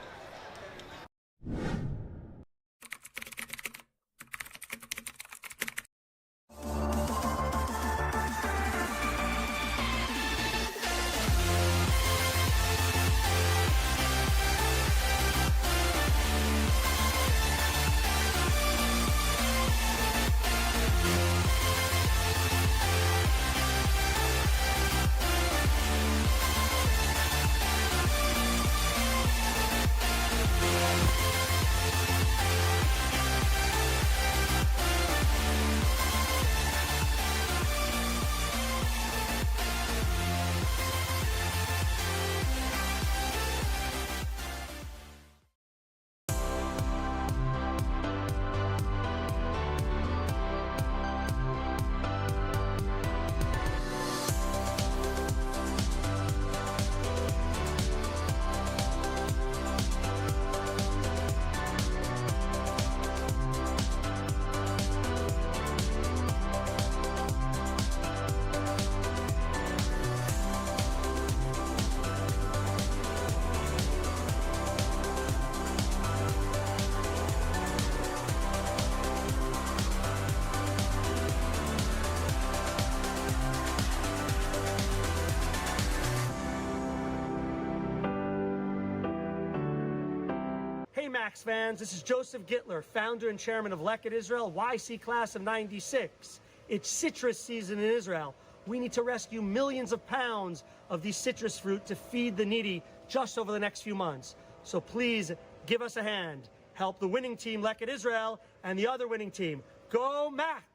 Hey Max fans, this is Joseph Gittler, founder and chairman of Leket Israel, YC class of 96. It's citrus season in Israel. We need to rescue millions of pounds of these citrus fruit to feed the needy just over the next few months. So please give us a hand. Help the winning team, Leket Israel, and the other winning team. Go Max!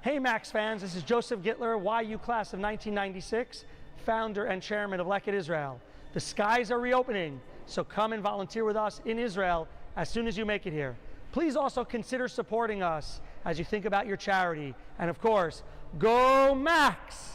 Hey Max fans, this is Joseph Gittler, YU class of 1996, founder and chairman of Leket Israel. The skies are reopening, so come and volunteer with us in Israel as soon as you make it here. Please also consider supporting us as you think about your charity. And of course, go Max!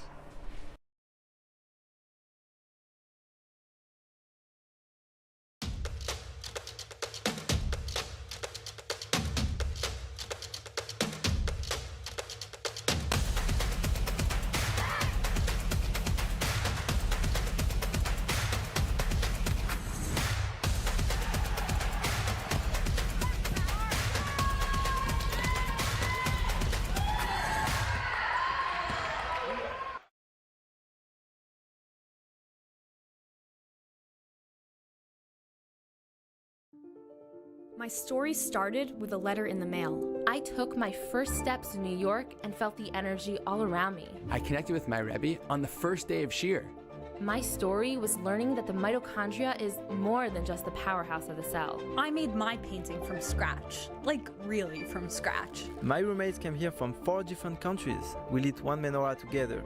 My story started with a letter in the mail. I took my first steps in New York and felt the energy all around me. I connected with my Rebbe on the first day of Shir. My story was learning that the mitochondria is more than just the powerhouse of the cell. I made my painting from scratch. Like, really from scratch. My roommates came here from 4 different countries. We lit one menorah together.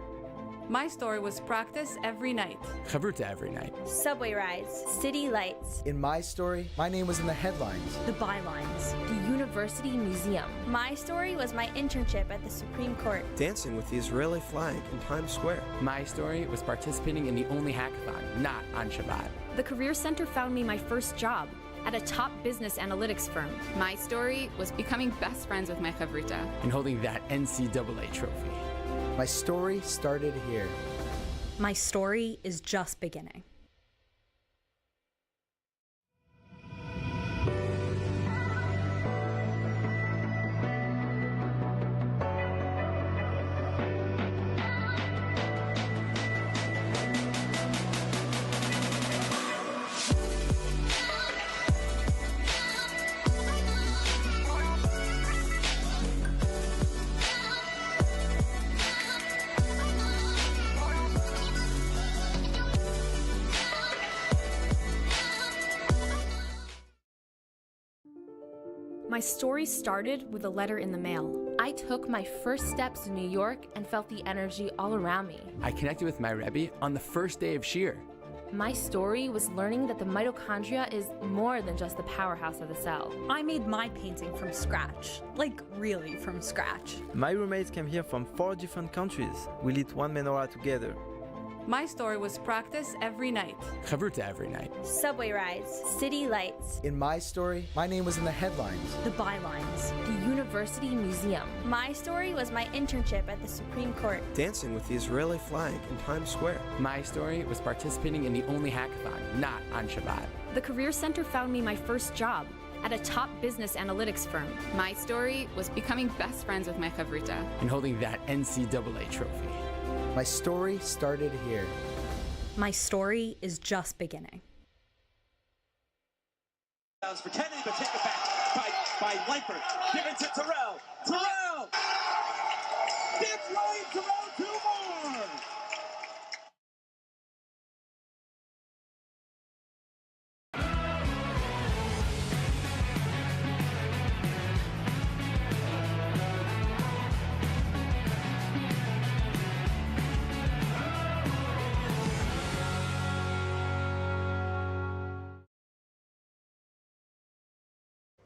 My story was practice every night. Chavruta every night. Subway rides, city lights. In my story, my name was in the headlines. The bylines. The University Museum. My story was my internship at the Supreme Court. Dancing with the Israeli flag in Times Square. My story was participating in the only hackathon not on Shabbat. The Career Center found me my first job at a top business analytics firm. My story was becoming best friends with my chavruta. And holding that NCAA trophy. My story started here. My story is just beginning. My story started with a letter in the mail. I took my first steps in New York and felt the energy all around me. I connected with my Rebbe on the first day of Shir. My story was learning that the mitochondria is more than just the powerhouse of the cell. I made my painting from scratch. Like, really from scratch. My roommates came here from 4 different countries. We lit one menorah together. My story was practice every night. Chavruta every night. Subway rides, city lights. In my story, my name was in the headlines. The bylines. The University Museum. My story was my internship at the Supreme Court. Dancing with the Israeli flag in Times Square. My story was participating in the only hackathon not on Shabbat. The Career Center found me my first job at a top business analytics firm. My story was becoming best friends with my chavruta. And holding that NCAA trophy. My story started here. My story is just beginning. For Kennedy, but take it back by Leipert. Give it to Terrell. Terrell! That's right, Terrell, 2 more!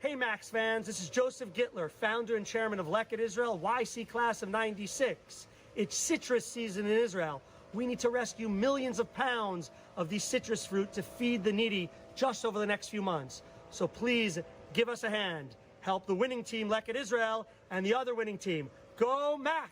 Hey Max fans, this is Joseph Gittler, founder and chairman of Leket Israel, YC class of 96. It's citrus season in Israel. We need to rescue millions of pounds of these citrus fruit to feed the needy just over the next few months. So please give us a hand. Help the winning team, Leket Israel, and the other winning team. Go Max!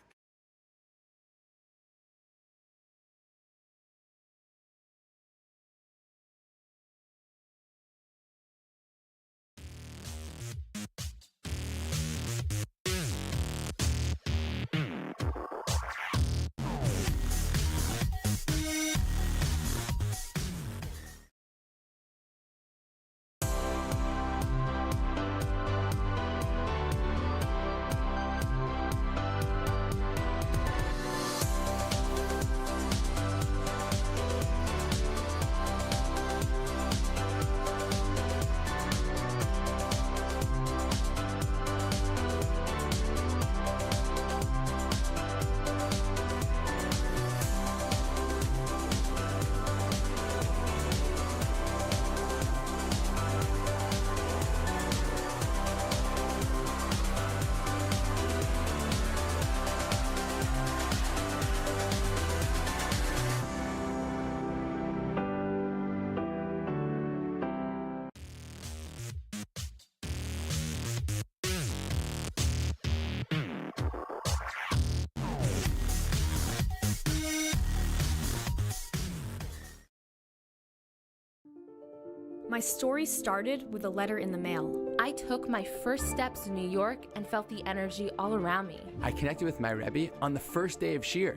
My story started with a letter in the mail. I took my first steps in New York and felt the energy all around me. I connected with my Rebbe on the first day of Shir.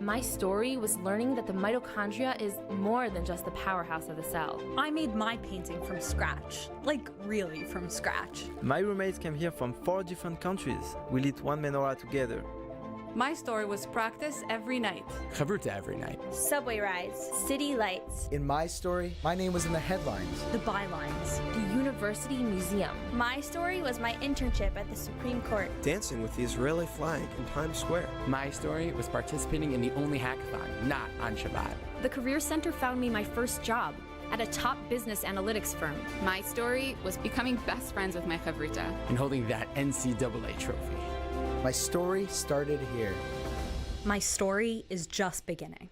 My story was learning that the mitochondria is more than just the powerhouse of the cell. I made my painting from scratch. Like, really from scratch. My roommates came here from 4 different countries. We lit one menorah together. My story was practice every night. Chavruta every night. Subway rides, city lights. In my story, my name was in the headlines. The bylines. The University Museum. My story was my internship at the Supreme Court. Dancing with the Israeli flag in Times Square. My story was participating in the only hackathon not on Shabbat. The Career Center found me my first job at a top business analytics firm. My story was becoming best friends with my chavruta. And holding that NCAA trophy. My story started here. My story is just beginning.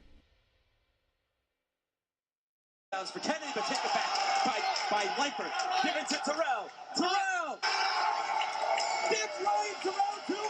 For Kennedy, but take it back by Leipert. Given to Terrell. Terrell! That's right, Terrell, 2 more!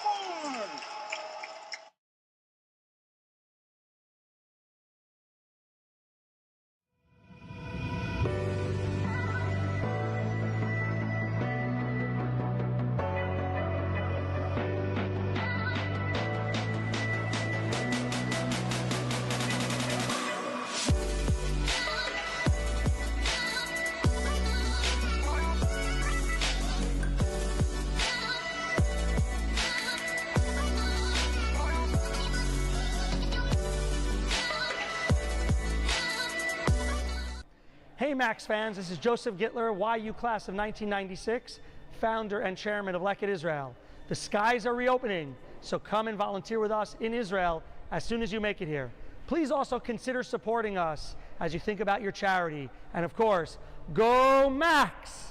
Hey Max fans, this is Joseph Gittler, YU class of 1996, founder and chairman of Leket Israel. The skies are reopening, so come and volunteer with us in Israel as soon as you make it here. Please also consider supporting us as you think about your charity. And of course, go Max!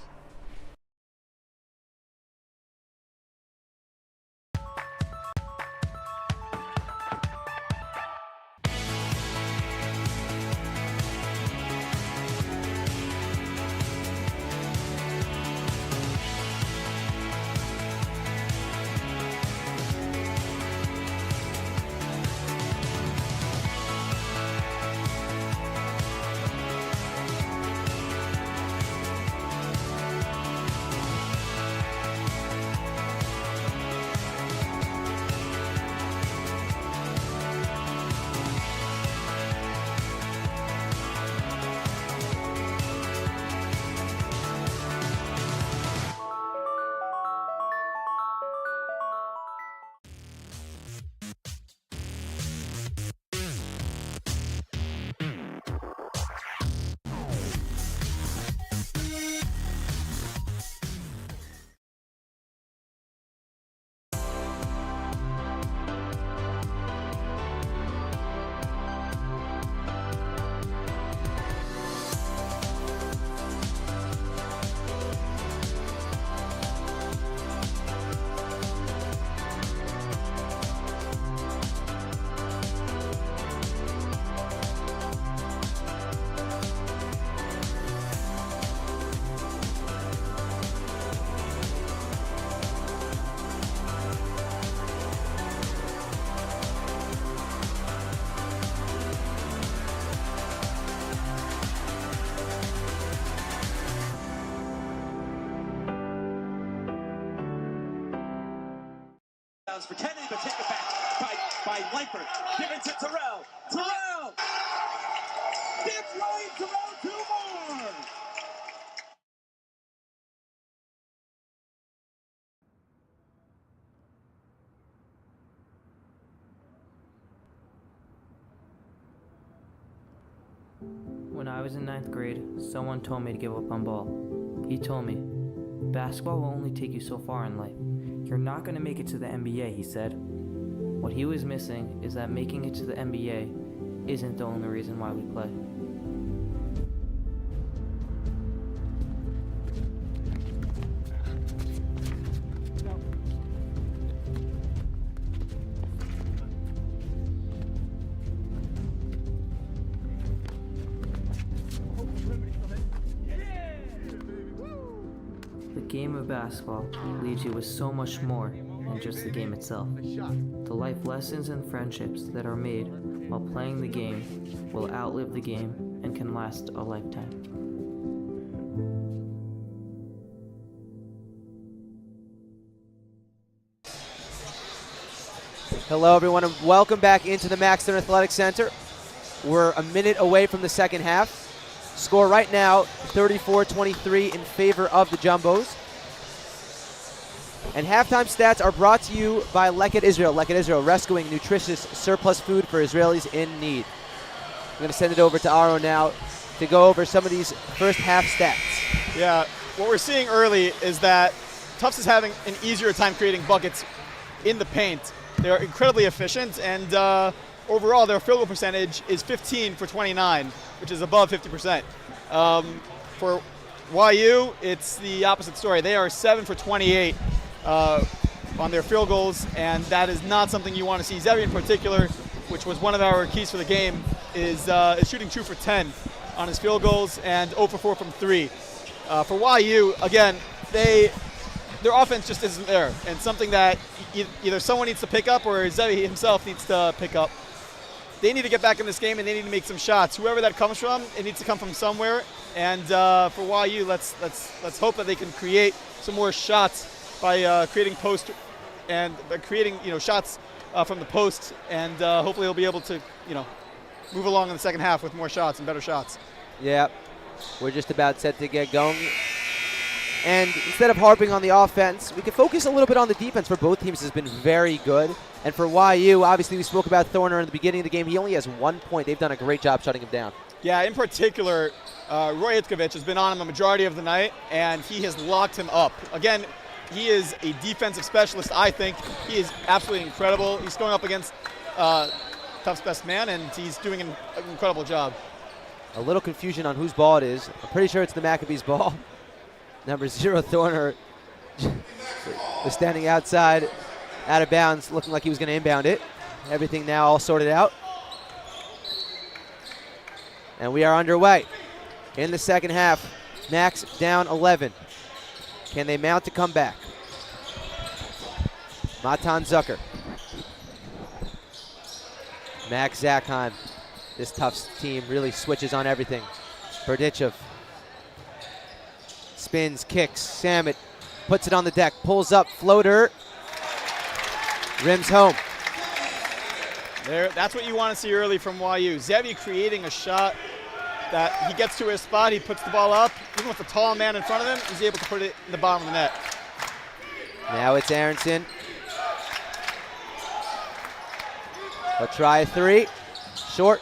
For Kennedy, but take it back by Leipert. Given to Terrell. Terrell! That's right, Terrell, 2 more! When I was in 9th grade, someone told me to give up on ball. He told me, basketball will only take you so far in life. You're not going to make it to the NBA, he said. What he was missing is that making it to the NBA isn't the only reason why we play. The game of basketball leaves you with so much more than just the game itself. The life lessons and friendships that are made while playing the game will outlive the game and can last a lifetime. Hello, everyone, and welcome back into the Max Stone Athletic Center. We're a minute away from the second half. Score right now, 34-23 in favor of the Jumbos. And halftime stats are brought to you by Leket Israel. Leket Israel, rescuing nutritious surplus food for Israelis in need. I'm going to send it over to Aharon now to go over some of these first half stats. Yeah, what we're seeing early is that Tufts is having an easier time creating buckets in the paint. They're incredibly efficient, and overall their field goal percentage is 15 for 29, which is above 50%. For YU, it's the opposite story. They are 7 for 28 on their field goals, and that is not something you want to see. Zevi in particular, which was one of our keys for the game, is shooting 2 for 10 on his field goals and 0 for 4 from 3. For YU, again, their offense just isn't there, and something that either someone needs to pick up or Zevi himself needs to pick up. They need to get back in this game, and they need to make some shots. Whoever that comes from, it needs to come from somewhere. And for YU, let's hope that they can create some more shots by creating post and by creating shots from the post, and hopefully they'll be able to move along in the second half with more shots and better shots. Yeah, we're just about set to get going. And instead of harping on the offense, we can focus a little bit on the defense for both teams. Has been very good. And for YU, obviously we spoke about Thorner in the beginning of the game. He only has 1 point. They've done a great job shutting him down. Yeah, in particular, Roy Itkovich has been on him the majority of the night, and he has locked him up. Again, he is a defensive specialist, I think. He is absolutely incredible. He's going up against Tufts' best man, and he's doing an incredible job. A little confusion on whose ball it is. I'm pretty sure it's the Maccabees ball. Number 0, Thorner, was standing outside, out of bounds, looking like he was going to inbound it. Everything now all sorted out. And we are underway in the second half. Max down 11. Can they mount a comeback? Matan Zucker. Max Zakheim. This Tufts team really switches on everything. Berdichev. Spins, kicks, Samet puts it on the deck, pulls up, floater, rims home. That's what you want to see early from YU. Zevi creating a shot that he gets to his spot, he puts the ball up, even with a tall man in front of him, he's able to put it in the bottom of the net. Now it's Aronson. He'll try a 3, short.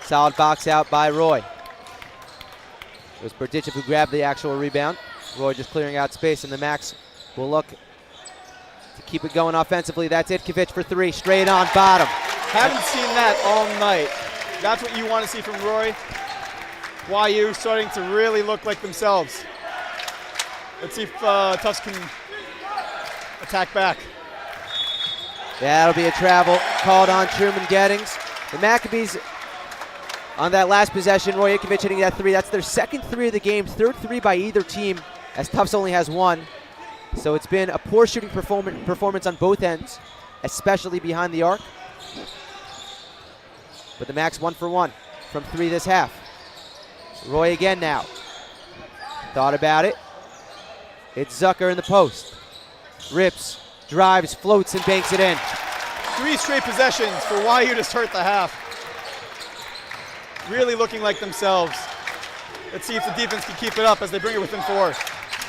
Solid box out by Roy. It was Berdichev who grabbed the actual rebound. Roy just clearing out space, and the Max will look to keep it going offensively. That's Itkovich for 3, straight on bottom. Haven't seen that all night. That's what you want to see from Roy. YU starting to really look like themselves. Let's see if Tufts can attack back. That'll be a travel called on Truman Gettings. The Maccabees on that last possession, Roy Itkovich hitting that 3. That's their second 3 of the game, third 3 by either team, as Tufts only has 1. So it's been a poor shooting performance on both ends, especially behind the arc. But the Max 1 for 1 from 3 this half. Roy again now. Thought about it. It's Zucker in the post. Rips, drives, floats, and banks it in. 3 straight possessions for YU to start the half. Really looking like themselves. Let's see if the defense can keep it up as they bring it within 4.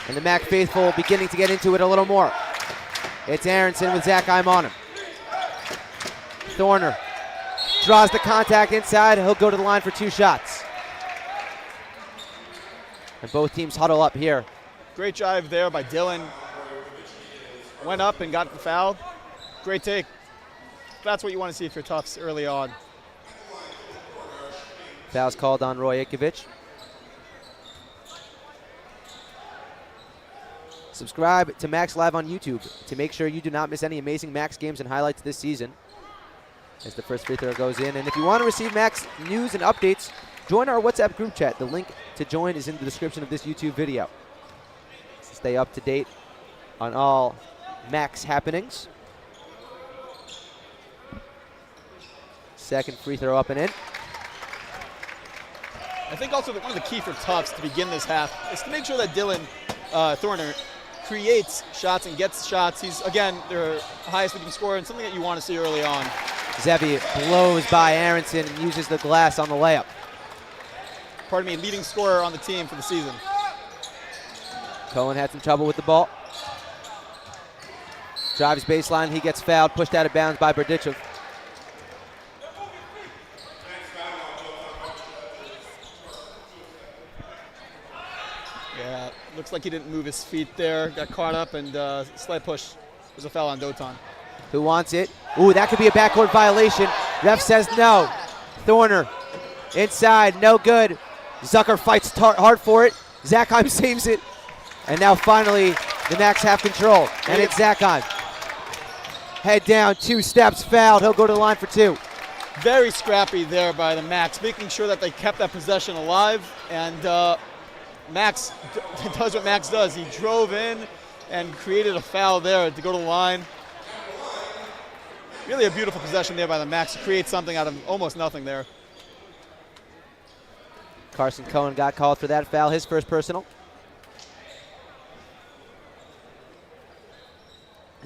And the Mac faithful beginning to get into it a little more. It's Aronson with Zakheim on him. Thorner draws the contact inside. He'll go to the line for 2 shots. And both teams huddle up here. Great drive there by Dylan. Went up and got the foul. Great take. That's what you want to see if you're Tufts early on. Foul's called on Roy Itkovich. Subscribe to Max Live on YouTube to make sure you do not miss any amazing Max games and highlights this season. As the first free throw goes in. And if you want to receive Max news and updates, join our WhatsApp group chat. The link to join is in the description of this YouTube video. Stay up to date on all Max happenings. Second free throw up and in. I think also that one of the key for Tufts to begin this half is to make sure that Dylan Thorner creates shots and gets shots. He's, again, their highest leading scorer and something that you want to see early on. Zevi blows by Aronson and uses the glass on the layup. Pardon me, leading scorer on the team for the season. Cohen had some trouble with the ball. Drives baseline, he gets fouled, pushed out of bounds by Berdichev. Yeah, looks like he didn't move his feet there. Got caught up and slight push. There's a foul on Doton. Who wants it? Ooh, that could be a backcourt violation. Ref says no. Thorner inside, no good. Zucker fights hard for it. Zakheim saves it. And now finally, the Macs have control. And it's Zakheim. Head down, 2 steps, fouled. He'll go to the line for 2. Very scrappy there by the Macs, making sure that they kept that possession alive. And Max does what Max does. He drove in and created a foul there to go to the line. Really a beautiful possession there by the Macs to create something out of almost nothing there. Carson Cohen got called for that foul, his first personal.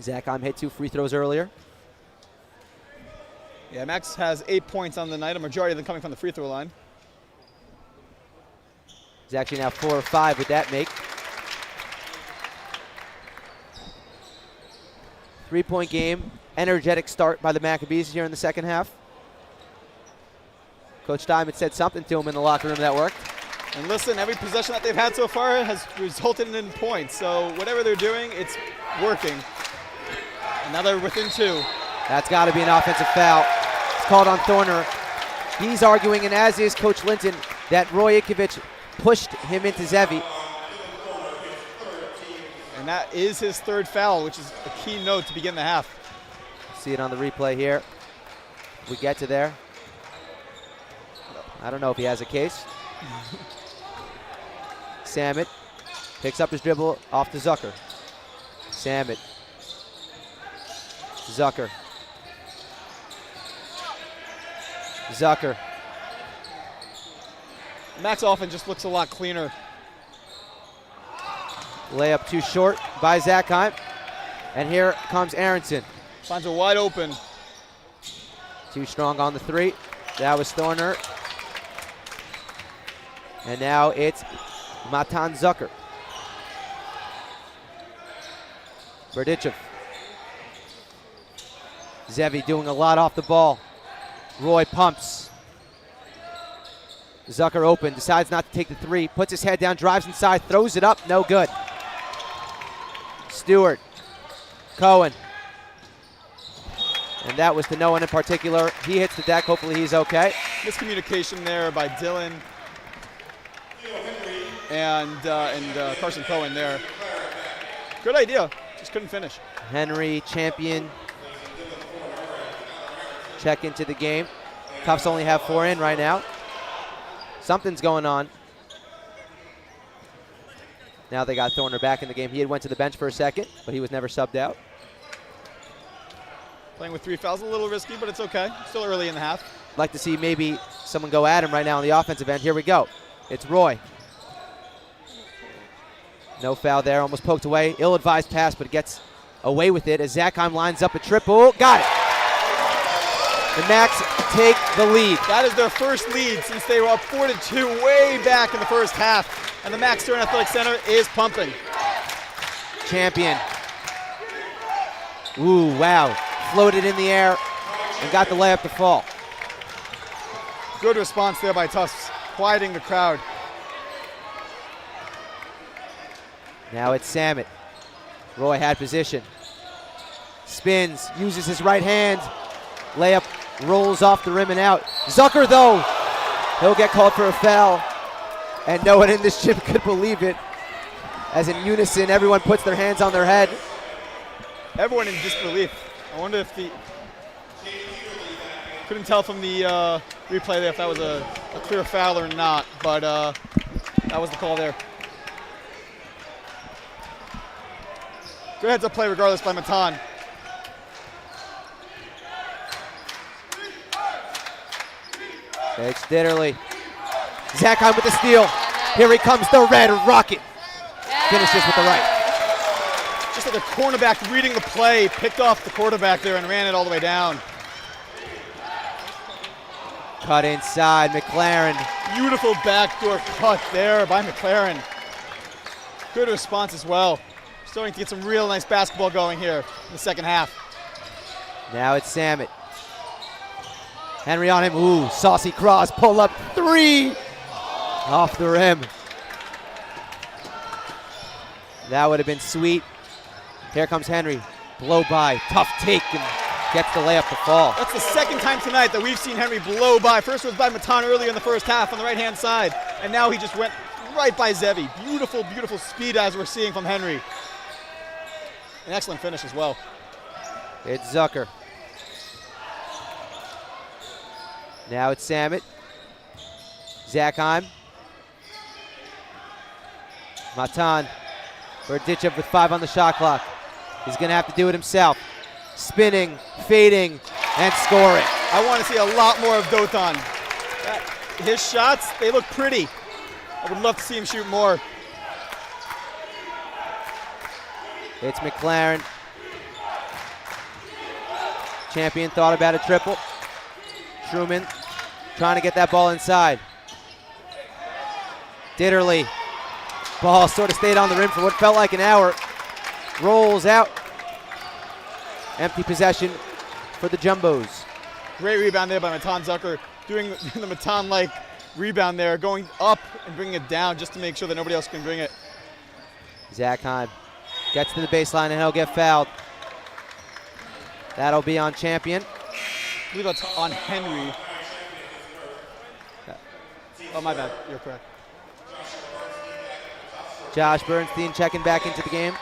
Zakheim hit 2 free throws earlier. Yeah, Max has 8 points on the night, a majority of them coming from the free throw line. He's actually now 4 or 5 with that make. 3-point game, energetic start by the Maccabees here in the second half. Coach Diamond said something to him in the locker room that worked. And listen, every possession that they've had so far has resulted in points. So whatever they're doing, it's working. And now they're within 2. That's got to be an offensive foul. It's called on Thorner. He's arguing, and as is Coach Linton, that Roy Ikovich pushed him into Zevi. And that is his 3rd foul, which is a key note to begin the half. See it on the replay here. We get to there. I don't know if he has a case. Samet picks up his dribble off to Zucker. Samet. Zucker. Zucker. Max often just looks a lot cleaner. Layup too short by Zakheim. And here comes Aronson. Finds a wide open. Too strong on the 3. That was Thorner. And now it's Matan Zucker. Berdichev. Zevi doing a lot off the ball. Roy pumps. Zucker open, decides not to take the 3, puts his head down, drives inside, throws it up, no good. Stewart. Cohen. And that was to no one in particular. He hits the deck, hopefully he's okay. Miscommunication there by Dylan and Carson Cohen there. Good idea, just couldn't finish. Henry, champion. Check into the game. Tufts only have 4 in right now. Something's going on. Now they got Thorner back in the game. He had went to the bench for a second, but he was never subbed out. Playing with 3 fouls, a little risky, but it's okay. Still early in the half. Like to see maybe someone go at him right now on the offensive end. Here we go. It's Roy. No foul there, almost poked away. Ill-advised pass, but gets away with it as Zakheim lines up a triple. Got it. The Macs take the lead. That is their first lead since they were up 4-2 way back in the first half. And the Max Stern Athletic Center is pumping. Champion. Ooh, wow. Floated in the air and got the layup to fall. Good response there by Tufts, quieting the crowd. Now it's Samet. Roy had position. Spins, uses his right hand. Layup rolls off the rim and out. Zucker, though, he'll get called for a foul. And no one in this gym could believe it. As in unison, everyone puts their hands on their head. Everyone in disbelief. I wonder if couldn't tell from the replay there if that was a clear foul or not, but that was the call there. Good heads up play regardless by Matan. Takes Ditterly. Zakheim with the steal. Here he comes, the red rocket. Finishes with the right. just like a cornerback reading the play, picked off the quarterback there and ran it all the way down. Cut inside, McLaren. Beautiful backdoor cut there by McLaren. Good response as well. Starting to get some real nice basketball going here in the second half. Now it's Samet. Henry on him. Ooh, saucy cross. Pull up 3. Off the rim. That would have been sweet. Here comes Henry. Blow by. Tough take and gets the layup to fall. That's the second time tonight that we've seen Henry blow by. First was by Matan earlier in the first half on the right-hand side. And now he just went right by Zevi. Beautiful, beautiful speed as we're seeing from Henry. An excellent finish as well. It's Zucker. Now it's Samet. Zakheim. Matan. Berditchev with 5 on the shot clock. He's going to have to do it himself. Spinning, fading, and scoring. I want to see a lot more of Dotan. His shots, they look pretty. I would love to see him shoot more. It's McLaren. Champion thought about a triple. Truman trying to get that ball inside. Ditterly. Ball sort of stayed on the rim for what felt like an hour. Rolls out. Empty possession for the Jumbos. Great rebound there by Matan Zucker. Doing the Matan-like rebound there, going up and bringing it down just to make sure that nobody else can bring it. Zakheim gets to the baseline and he'll get fouled. That'll be on Champion. I believe that's on Henry. Oh, my bad. You're correct. Josh Bernstein checking back into the game.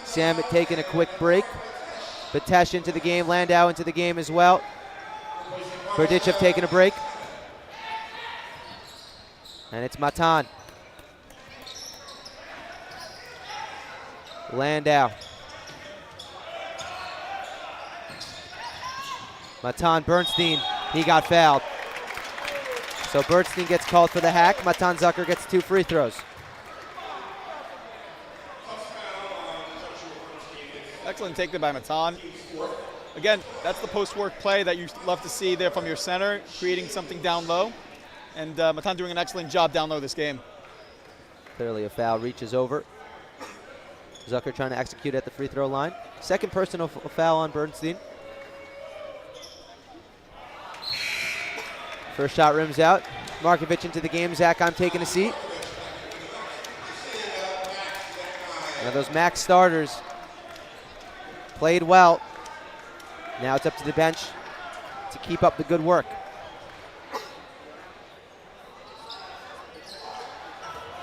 Samet taking a quick break. Batesh into the game. Landau into the game as well. Berditchev taking a break. And it's Matan. Landau. Matan Bernstein, he got fouled. So Bernstein gets called for the hack. Matan Zucker gets 2 free throws. Excellent take there by Matan. Again, that's the post-work play that you love to see there from your center, creating something down low. And Matan doing an excellent job down low this game. Clearly a foul reaches over. Zucker trying to execute at the free throw line. Second personal foul on Bernstein. First shot rims out. Markovic into the game. Zakheim taking a seat. Now those max starters played well. Now it's up to the bench to keep up the good work.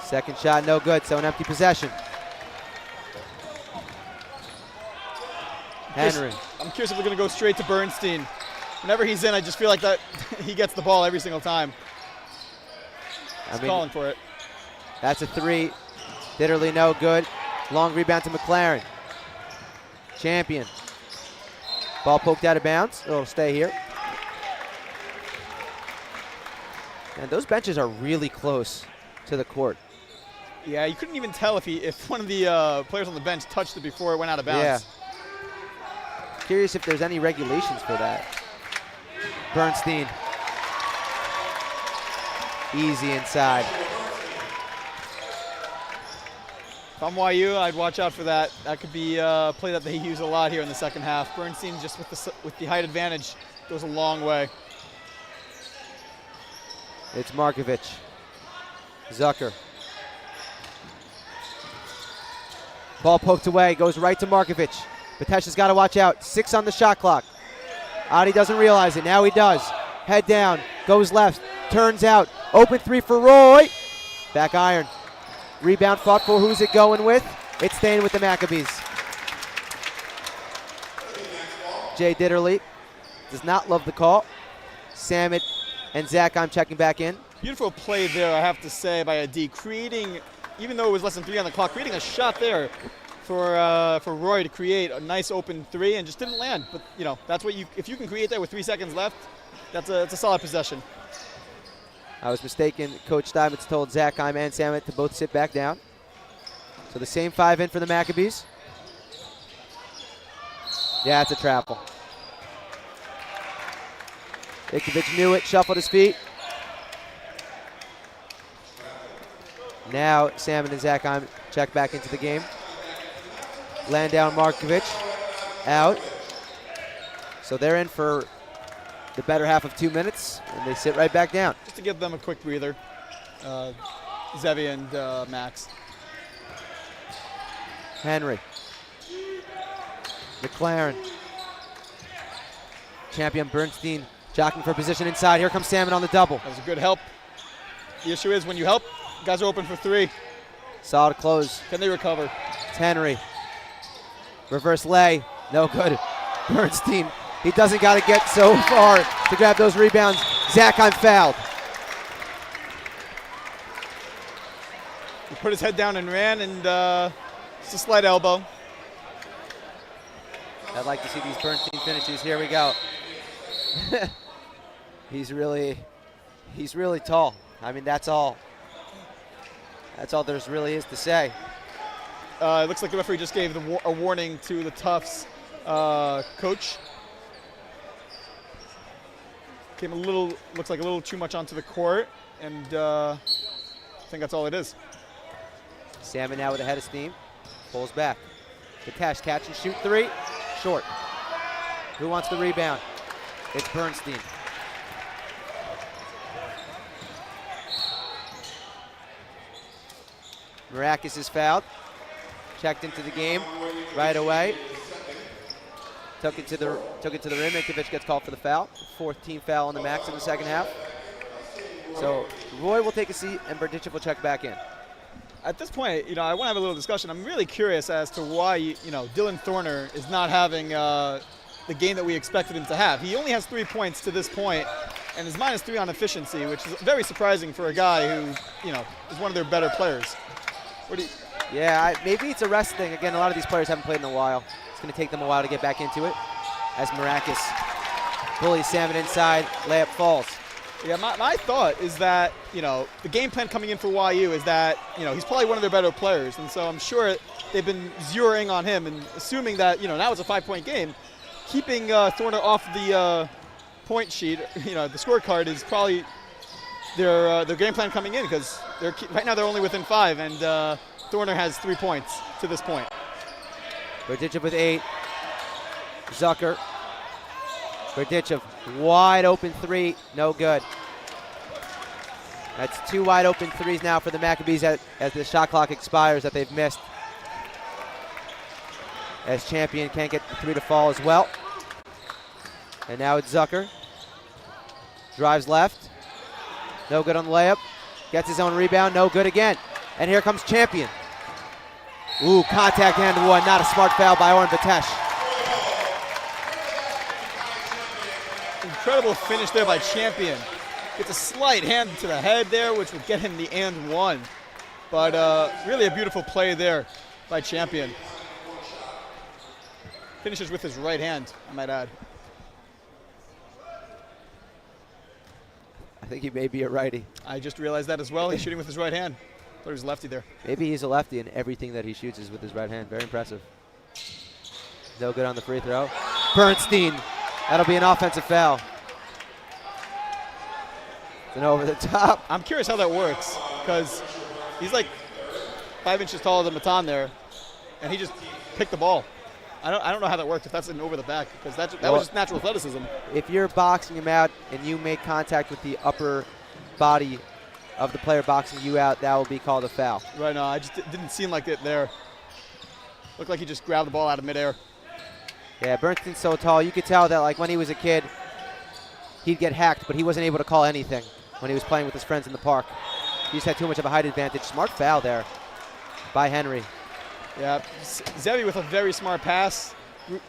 Second shot no good, so an empty possession. Henry. I'm curious if we're going to go straight to Bernstein. Whenever he's in, I just feel like that he gets the ball every single time. He's calling for it. That's a 3. Ditterly no good. Long rebound to McLaren. Champion. Ball poked out of bounds. It'll stay here. And those benches are really close to the court. Yeah, you couldn't even tell if one of the players on the bench touched it before it went out of bounds. Yeah. Curious if there's any regulations for that. Bernstein. Easy inside. If I'm YU, I'd watch out for that. That could be a play that they use a lot here in the second half. Bernstein just with the height advantage goes a long way. It's Markovic. Zucker. Ball poked away, goes right to Markovic. Batesh has got to watch out. 6 on the shot clock. Adi doesn't realize it. Now he does. Head down, goes left, turns out. Open 3 for Roy. Back iron. Rebound fought for. Who's it going with? It's staying with the Maccabees. Jay Ditterly does not love the call. Samet and Zakheim checking back in. Beautiful play there, I have to say, by Adi, creating, even though it was less than 3 on the clock, creating a shot there for Roy to create a nice open 3 and just didn't land. But you know, that's what if you can create that with 3 seconds left, it's a solid possession. I was mistaken. Coach Steinmetz told Zakheim and Samet to both sit back down. So the same 5 in for the Maccabees. Yeah, it's a travel. Ikovic knew it, shuffled his feet. Now Salmon and Zakheim check back into the game. Landau and Markovic out. So they're in for the better half of 2 minutes, and they sit right back down. Just to give them a quick breather, Zevi and Max. Henry. McLaren. Champion Bernstein jockeying for position inside. Here comes Salmon on the double. That was a good help. The issue is when you help, guys are open for 3. Solid close. Can they recover? It's Henry. Reverse lay. No good. Bernstein. He doesn't got to get so far to grab those rebounds. Zakheim fouled. He put his head down and ran, and it's a slight elbow. I'd like to see these Bernstein finishes. Here we go. He's really tall. I mean, that's all there's really is to say. It looks like the referee just gave a warning to the Tufts coach. Looks like a little too much onto the court, and I think that's all it is. Salmon now with a head of steam, pulls back. Vitesh catch and shoot 3, short. Who wants the rebound? It's Bernstein. Marakis is fouled. Checked into the game right away. Took it to the rim. Ikovic gets called for the foul. 4th team foul on the Max in the second half. So Roy will take a seat and Berditchev will check back in. At this point, I want to have a little discussion. I'm really curious as to why, Dylan Thorner is not having the game that we expected him to have. He only has 3 points to this point and is -3 on efficiency, which is very surprising for a guy who, is one of their better players. Maybe it's a rest thing. Again, a lot of these players haven't played in a while. It's going to take them a while to get back into it. As Marakis bullies Salmon inside, layup falls. Yeah, my thought is that, the game plan coming in for YU is that, he's probably one of their better players. And so I'm sure they've been zeroing on him and assuming that, now it's a 5-point game. Keeping Thorner off the point sheet, the scorecard is probably their game plan coming in because right now they're only within 5, and Thorner has 3 points to this point. Berditchev with 8. Zucker. Berditchev, wide open 3, no good. That's 2 wide open 3s now for the Maccabees as the shot clock expires that they've missed. As Champion can't get the 3 to fall as well. And now it's Zucker. Drives left. No good on the layup. Gets his own rebound, no good again. And here comes Champion. Ooh, contact hand to 1, not a smart foul by Oren Vitesh. Incredible finish there by Champion. Gets a slight hand to the head there, which would get him the and 1. But really a beautiful play there by Champion. Finishes with his right hand, I might add. I think he may be a righty. I just realized that as well. He's shooting with his right hand. Thought he was lefty there. Maybe he's a lefty and everything that he shoots is with his right hand. Very impressive. No good on the free throw. Bernstein. That'll be an offensive foul. It's an over the top. I'm curious how that works because he's like 5 inches taller than Matan there, and he just picked the ball. I don't know how that works if that's an over the back because that was just natural athleticism. If you're boxing him out and you make contact with the upper body of the player boxing you out, that will be called a foul. Right, no, I just didn't seem like it there. Looked like he just grabbed the ball out of midair. Yeah, Bernstein's so tall. You could tell that like when he was a kid, he'd get hacked, but he wasn't able to call anything when he was playing with his friends in the park. He just had too much of a height advantage. Smart foul there by Henry. Yeah, Zevi with a very smart pass,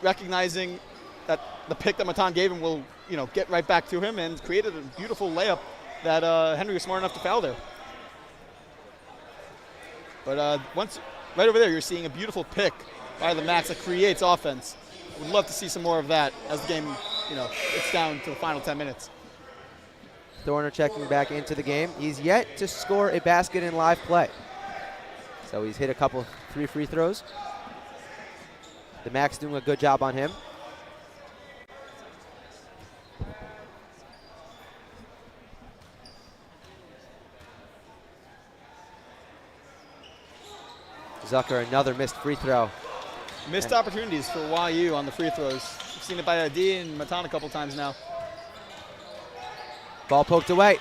recognizing that the pick that Matan gave him will, get right back to him and created a beautiful layup that Henry was smart enough to foul there. But right over there, you're seeing a beautiful pick by the Max that creates offense. Would love to see some more of that as the game, gets down to the final 10 minutes. Thorner checking back into the game. He's yet to score a basket in live play. So he's hit a couple, 3 free throws. The Max doing a good job on him. Zucker, another missed free throw. Missed opportunities for YU on the free throws. We've seen it by Adi and Matan a couple times now. Ball poked away.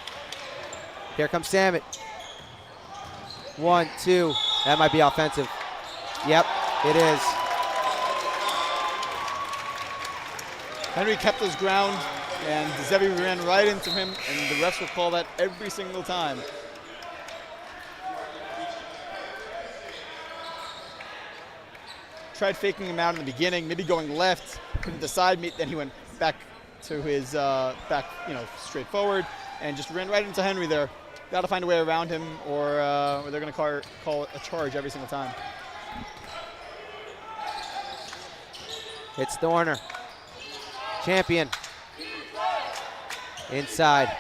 Here comes Samet. 1, 2. That might be offensive. Yep, it is. Henry kept his ground, and Zevi ran right into him, and the refs will call that every single time. Tried faking him out in the beginning, maybe going left, couldn't decide, then he went back to his straight forward, and just ran right into Henry there. Got to find a way around him, or they're going to call a charge every single time. It's Thorner. Champion. Inside.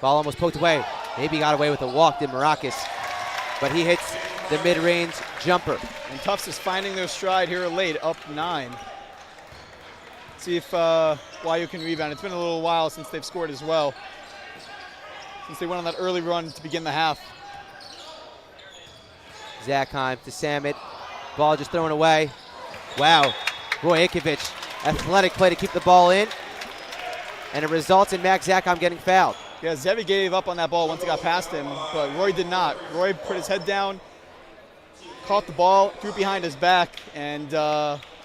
Ball almost poked away. Maybe got away with a walk, did Maracas. But he hits the mid-range jumper. And Tufts is finding their stride here late, up 9. See if YU can rebound. It's been a little while since they've scored as well, since they went on that early run to begin the half. Zakheim to Samet. Ball just thrown away. Wow. Roy Ikovich, athletic play to keep the ball in. And it results in Max Zakheim getting fouled. Yeah, Zevi gave up on that ball once it got past him, but Roy did not. Roy put his head down, caught the ball, threw it behind his back, and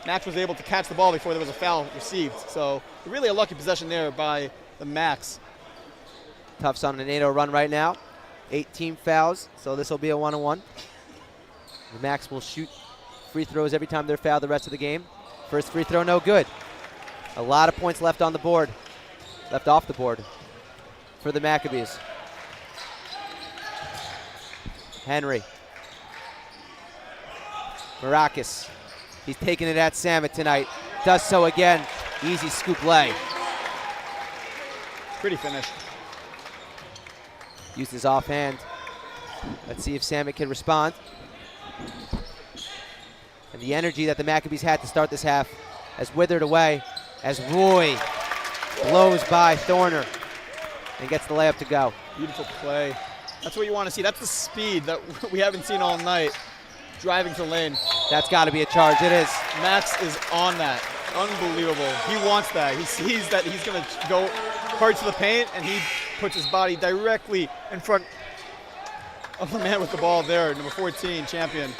Max was able to catch the ball before there was a foul received. So really a lucky possession there by the Max. Tufts on an 8-0 run right now. 8 team fouls, so this will be a 1-on-1. The Max will shoot free throws every time they're fouled the rest of the game. First free throw, no good. A lot of points left on the board, left off the board for the Maccabees. Henry. Maracas. He's taking it at Samet tonight. Does so again. Easy scoop lay. Pretty finish. Used his offhand. Let's see if Samet can respond. And the energy that the Maccabees had to start this half has withered away as Roy blows by Thorner and gets the layup to go. Beautiful play. That's what you want to see. That's the speed that we haven't seen all night. Driving to lane. That's got to be a charge. It is. Max is on that. Unbelievable. He wants that. He sees that he's going to go hard to the paint, and he puts his body directly in front of the man with the ball there, number 14, Champion.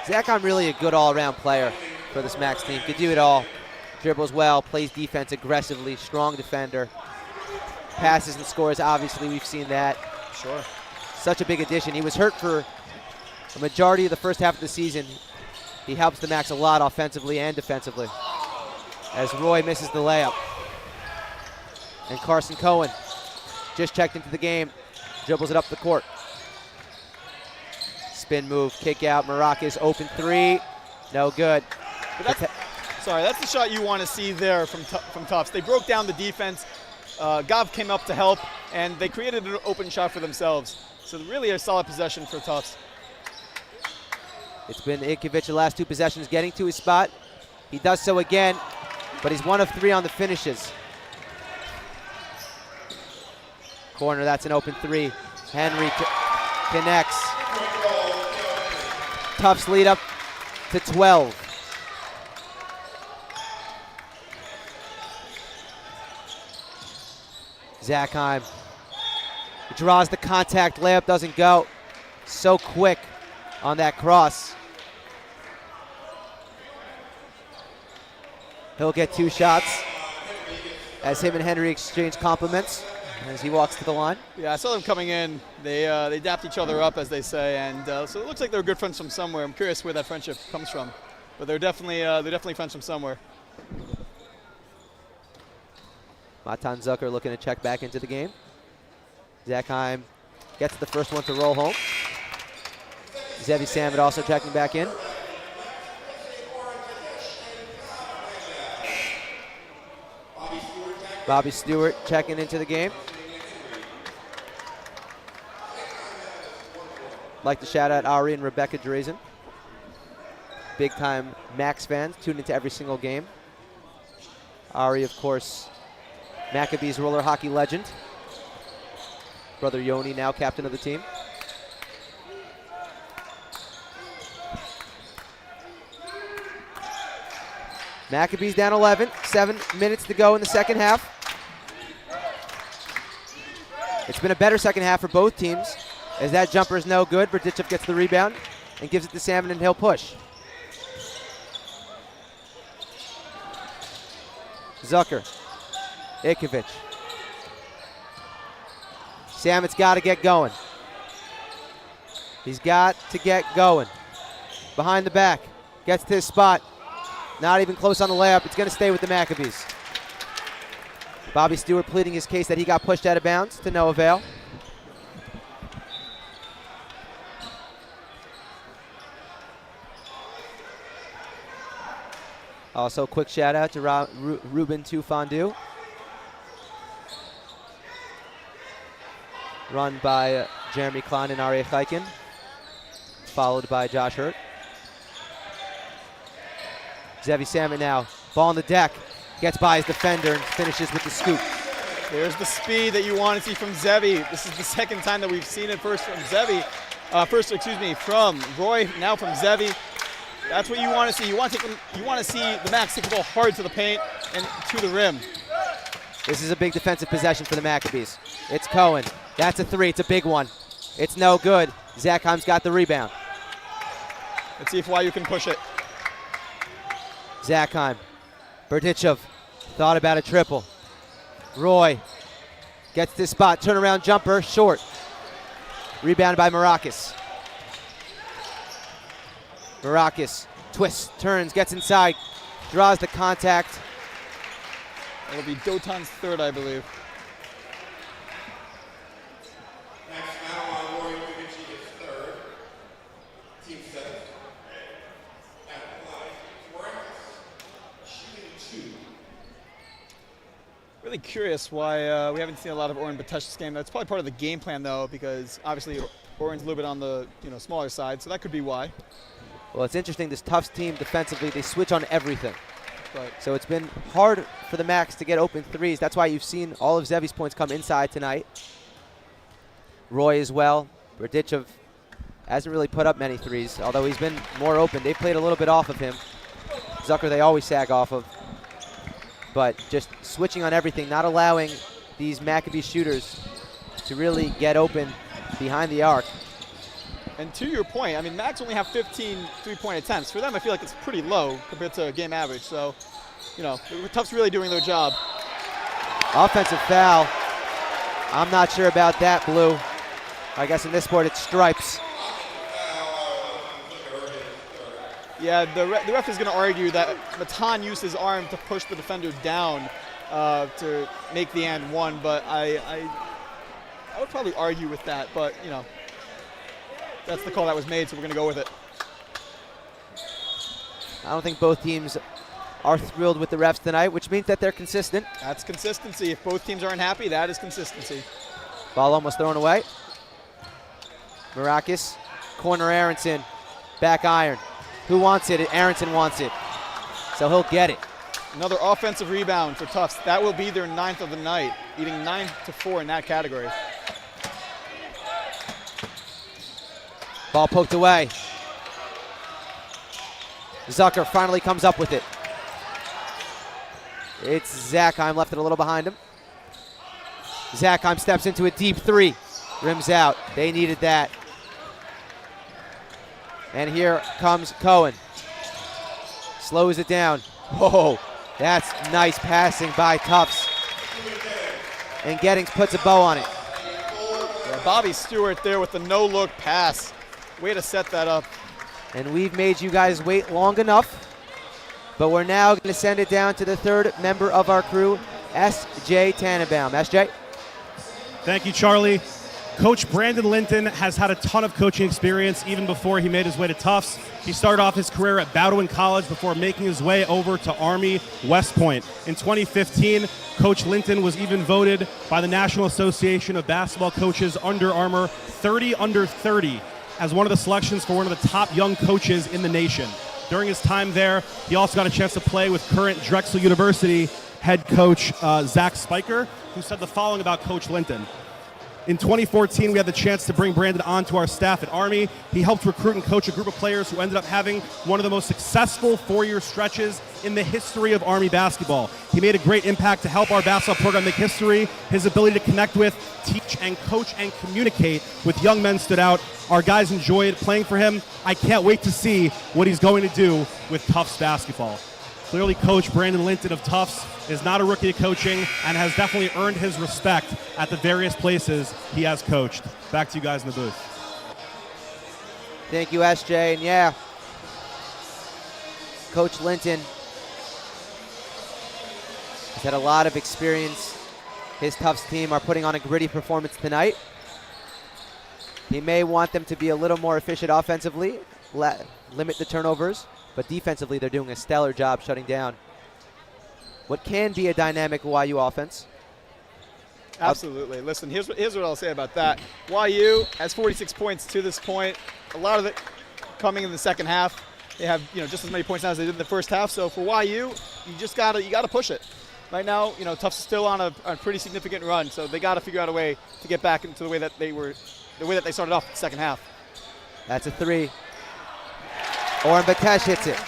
Zakheim really a good all-around player for this Max team. Could do it all. Dribbles well, plays defense aggressively, strong defender. Passes and scores, obviously, we've seen that. Sure. Such a big addition. He was hurt for a majority of the first half of the season. He helps the Max a lot offensively and defensively. As Roy misses the layup. And Carson Cohen just checked into the game, dribbles it up the court. Spin move, kick out, Maracas, open 3, no good. That's the shot you want to see there from Tufts. They broke down the defense. Gov came up to help, and they created an open shot for themselves. So really a solid possession for Tufts. It's been Ikovich the last 2 possessions getting to his spot. He does so again, but he's 1 of 3 on the finishes. Corner, that's an open 3. Henry connects. Tufts lead up to 12. Zakheim draws the contact, layup doesn't go. So quick on that cross. He'll get 2 shots as him and Henry exchange compliments as he walks to the line. Yeah, I saw them coming in. They dapped each other up, as they say, and so it looks like they're good friends from somewhere. I'm curious where that friendship comes from, but they're definitely friends from somewhere. Matan Zucker looking to check back into the game. Zakheim gets the first one to roll home. Zevi Samet also checking back in. Bobby Stewart checking into the game. like to shout out Ari and Rebecca Drazen. Big-time Max fans, tuned into every single game. Ari, of course, Maccabees roller hockey legend. Brother Yoni, now captain of the team. Maccabees down 11, 7 minutes to go in the second half. It's been a better second half for both teams, as that jumper is no good. Berdichev gets the rebound and gives it to Salmon, and he'll push. Zucker, Ikovic. Salmon's got to get going. He's got to get going. Behind the back, gets to his spot. Not even close on the layup. It's going to stay with the Maccabees. Bobby Stewart pleading his case that he got pushed out of bounds, to no avail. Also, quick shout out to Ruben Tufandu. Run by Jeremy Klein and Aryeh Chaikin, followed by Josh Hurt. Zevi Salmon now, ball on the deck, gets by his defender and finishes with the scoop. There's the speed that you want to see from Zevi. This is the second time that we've seen it, first from Zevi, from Roy, now from Zevi. That's what you want to see. You want to see the Macs take the ball hard to the paint and to the rim. This is a big defensive possession for the Maccabees. It's Cohen. That's a three. It's a big one. It's no good. Zachheim's got the rebound. Let's see if why you can push it. Zachheim. Berdichev thought about a triple. Roy gets this spot. Turnaround jumper. Short. Rebounded by Marakis. Marakis twists, turns, gets inside, draws the contact. It'll be Dotan's third, I believe. Next now on Roy Ikovic is third. Team 7. At the line, Horowitz, shooting 2. Really curious why we haven't seen a lot of Oren Batesh's this game. That's probably part of the game plan, though, because obviously Oren's a little bit on the smaller side, so that could be why. Well, it's interesting, this Tufts team defensively, they switch on everything. Right. So it's been hard for the Macs to get open threes. That's why you've seen all of Zevi's points come inside tonight. Roy as well. Berdichev hasn't really put up many threes, although he's been more open. They played a little bit off of him. Zucker they always sag off of. But just switching on everything, not allowing these Maccabee shooters to really get open behind the arc. And to your point, I mean, Macs only have 15 three-point attempts. For them, I feel like it's pretty low compared to game average. So, Tufts really doing their job. Offensive foul. I'm not sure about that, Blue. I guess in this sport it's stripes. Yeah, the ref is going to argue that Matan used his arm to push the defender down to make the and one, but I would probably argue with that, but, that's the call that was made, so we're going to go with it. I don't think both teams are thrilled with the refs tonight, which means that they're consistent. That's consistency. If both teams aren't happy, that is consistency. Ball almost thrown away. Marakis, corner Aronson, back iron. Who wants it? Aronson wants it. So he'll get it. Another offensive rebound for Tufts. That will be their 9th of the night, eating 9-4 in that category. Ball poked away. Zucker finally comes up with it. It's Zachheim, left it a little behind him. Zachheim steps into a deep three. Rims out. They needed that. And here comes Cohen. Slows it down. Whoa, that's nice passing by Tufts. And Gettings puts a bow on it. Yeah, Bobby Stewart there with the no-look pass. Way to set that up. And we've made you guys wait long enough. But we're now going to send it down to the third member of our crew, S.J. Tannenbaum. S.J.? Thank you, Charlie. Coach Brandon Linton has had a ton of coaching experience even before he made his way to Tufts. He started off his career at Bowdoin College before making his way over to Army West Point. In 2015, Coach Linton was even voted by the National Association of Basketball Coaches Under Armour 30 under 30 as one of the selections for one of the top young coaches in the nation. During his time there, he also got a chance to play with current Drexel University head coach Zach Spiker, who said the following about Coach Linton. In 2014, we had the chance to bring Brandon onto our staff at Army. He helped recruit and coach a group of players who ended up having one of the most successful four-year stretches in the history of Army basketball. He made a great impact to help our basketball program make history. His ability to connect with, teach, and coach and communicate with young men stood out. Our guys enjoyed playing for him. I can't wait to see what he's going to do with Tufts basketball. Clearly, Coach Brandon Linton of Tufts is not a rookie at coaching and has definitely earned his respect at the various places he has coached. Back to you guys in the booth. Thank you, SJ. And yeah, Coach Linton has had a lot of experience. His Tufts team are putting on a gritty performance tonight. He may want them to be a little more efficient offensively, limit the turnovers, but defensively they're doing a stellar job shutting down what can be a dynamic YU offense. Absolutely. Listen, here's what I'll say about that. YU has 46 points to this point. A lot of it coming in the second half. They have just as many points now as they did in the first half. So for YU, you gotta push it. Right now, Tufts is still on a pretty significant run, so they got to figure out a way to get back into the way that they started off the second half. That's a three. Oren Batesh hits it.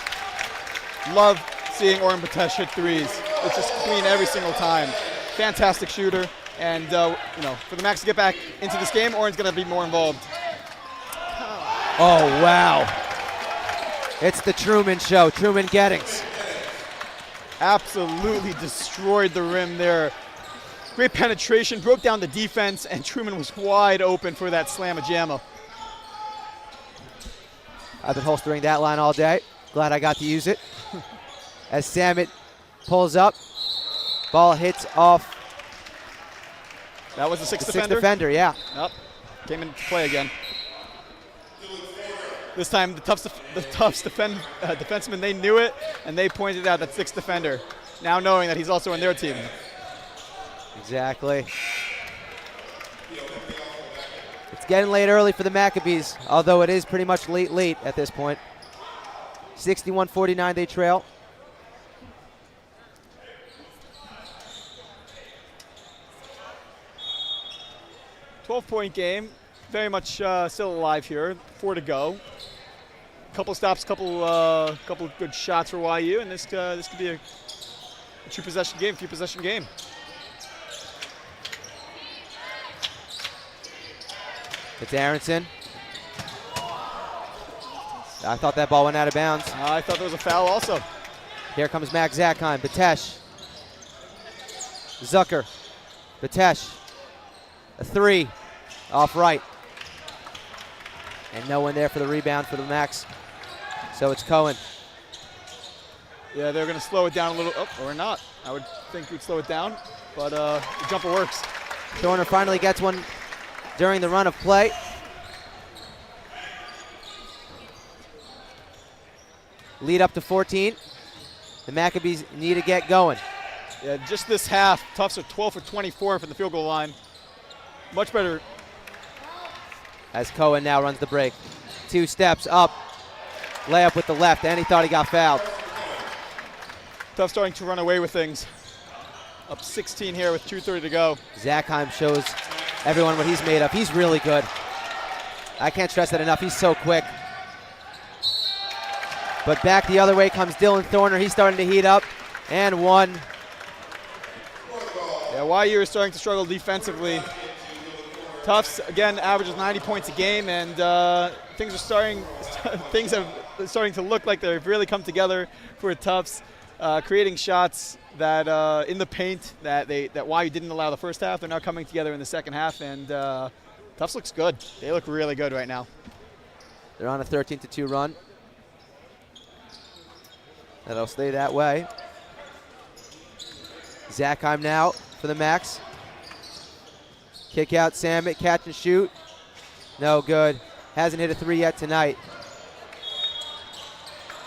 Love seeing Oren Batesh hit threes. It's just clean every single time. Fantastic shooter, and for the Max to get back into this game, Oren's going to be more involved. Oh wow! It's the Truman Show. Truman Gettings. Absolutely destroyed the rim there. Great penetration, broke down the defense, and Truman was wide open for that slamma-jamma. I've been holstering that line all day. Glad I got to use it. As Samet pulls up, ball hits off. That was the sixth defender? Sixth defender, yeah. Yep, came into play again. This time the Tufts defensemen, they knew it, and they pointed out that sixth defender, now knowing that he's also in their team. Exactly. It's getting late early for the Maccabees, although it is pretty much late at this point. 61-49 they trail. .12-point game, very much still alive here. 4 to go. Couple stops, couple good shots for YU, and this could be a few possession game. It's Aronson. I thought that ball went out of bounds. I thought there was a foul also. Here comes Max Zakheim. Batesh. Zucker. Batesh. A three. Off right. And no one there for the rebound for the Max. So it's Cohen. Yeah, they're going to slow it down a little, or not. I would think we'd slow it down, but the jumper works. Thorner finally gets one during the run of play. Lead up to 14. The Maccabees need to get going. Yeah, just this half, Tufts are 12 for 24 from the field goal line. Much better. As Cohen now runs the break. 2 steps up. Layup with the left, and he thought he got fouled. Tufts starting to run away with things. Up 16 here with 2:30 to go. Zakheim shows everyone what he's made of. He's really good. I can't stress that enough. He's so quick. But back the other way comes Dylan Thorner. He's starting to heat up. And one. Yeah, YU is starting to struggle defensively. Tufts, again, averages 90 points a game, and things have starting to look like they've really come together for Tufts, creating shots that in the paint that YU didn't allow the first half. They're now coming together in the second half, and Tufts looks good. They look really good right now. They're on a 13-2 run. That'll stay that way. Zakheim now for the Max. Kick out Samet, catch and shoot. No good. Hasn't hit a three yet tonight.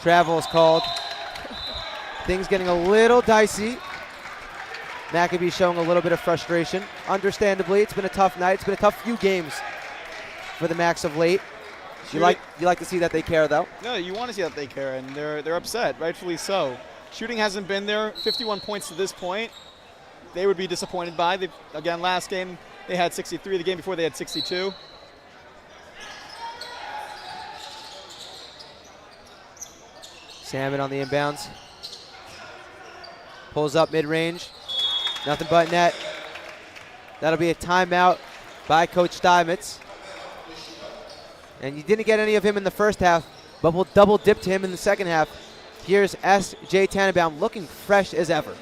Travel is called. Things getting a little dicey. Maccabee showing a little bit of frustration. Understandably, it's been a tough night. It's been a tough few games for the Max of late. You like to see that they care, though? No, you want to see that they care, and they're upset, rightfully so. Shooting hasn't been there. 51 points to this point. They would be disappointed by. Again, last game they had 63. The game before they had 62. Salmon on the inbounds. Pulls up mid-range. Nothing but net. That'll be a timeout by Coach Steinmetz. And you didn't get any of him in the first half, but we'll double dip to him in the second half. Here's S.J. Tannenbaum looking fresh as ever.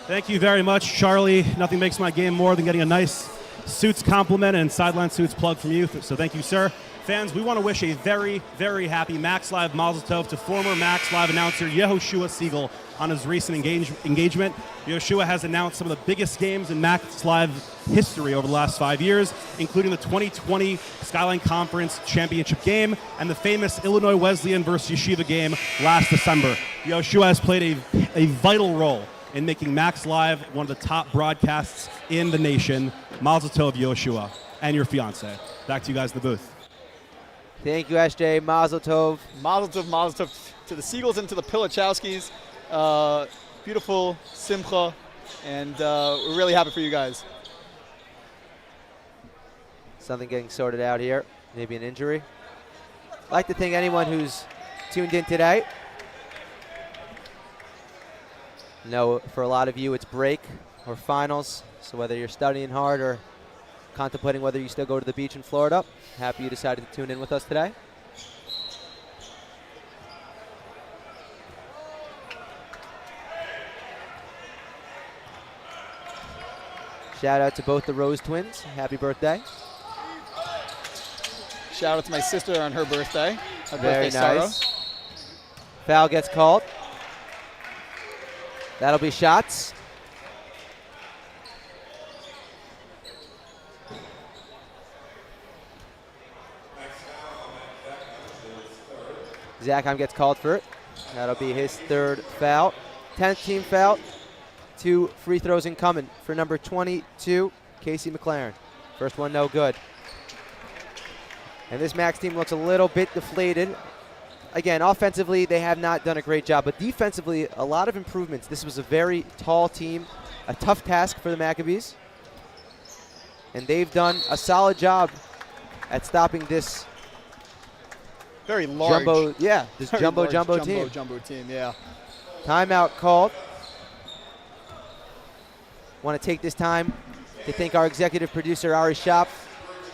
Thank you very much, Charlie. Nothing makes my game more than getting a nice Suits compliment and Sideline Suits plug from you. So thank you, sir. Fans, we want to wish a very, very happy Max Live Mazel Tov to former Max Live announcer Yehoshua Siegel on his recent engagement. Yehoshua has announced some of the biggest games in Max Live history over the last 5 years, including the 2020 Skyline Conference Championship game and the famous Illinois Wesleyan versus Yeshiva game last December. Yehoshua has played a vital role in making Max Live one of the top broadcasts in the nation. Mazel Tov, Yehoshua, and your fiance. Back to you guys in the booth. Thank you, SJ. Mazel Tov. Mazel Tov to the Siegels and to the Pilichowskis. Beautiful simcha, and we're really happy for you guys. Something getting sorted out here. Maybe an injury. I'd like to thank anyone who's tuned in today. I know for a lot of you it's break or finals, so whether you're studying hard or contemplating whether you still go to the beach in Florida, happy you decided to tune in with us today. Shout out to both the Rose twins. Happy birthday. Shout out to my sister on her birthday. Happy Very birthday, nice. Sarah. Foul gets called. That'll be shots. Zachheim gets called for it. That'll be his third foul. 10th team foul. 2 free throws incoming for number 22, Casey McLaren. First one no good. And this Max team looks a little bit deflated. Again, offensively, they have not done a great job, but defensively, a lot of improvements. This was a very tall team, a tough task for the Maccabees. And they've done a solid job at stopping this very large jumbo team. Jumbo team, yeah. Timeout called. Want to take this time to thank our executive producer, Ari Schopf,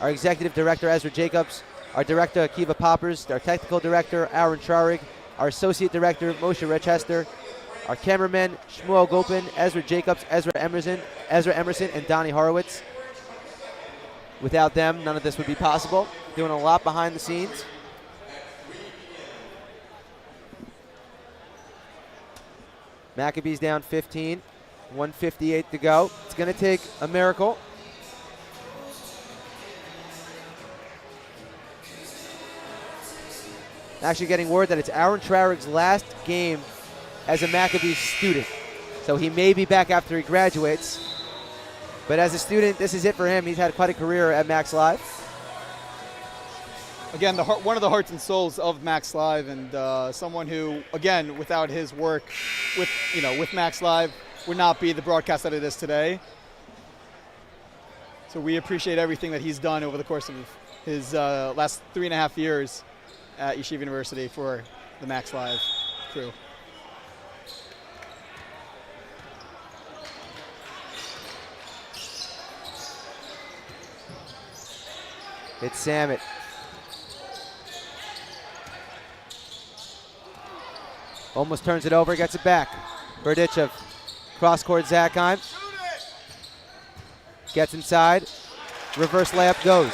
our executive director, Ezra Jacobs, our director, Akiva Poppers, our technical director, Aharon Traurig, our associate director, Moishe Rechester, our cameraman, Shmuel Gopin, Ezra Jacobs, Ezra Emerson, and Doni Horowitz. Without them, none of this would be possible. Doing a lot behind the scenes. Maccabees down 15, 1:58 to go. It's going to take a miracle. Actually getting word that it's Aharon Traurig's last game as a Maccabees student. So he may be back after he graduates. But as a student, this is it for him. He's had quite a career at Max Live. Again, one of the hearts and souls of Max Live, and someone who, again, without his work with Max Live, would not be the broadcast that it is today. So we appreciate everything that he's done over the course of his last 3.5 years at Yeshiva University for the Max Live crew. It's Samet. Almost turns it over, gets it back. Berdichev, cross-court Zachheim. Gets inside, reverse layup goes.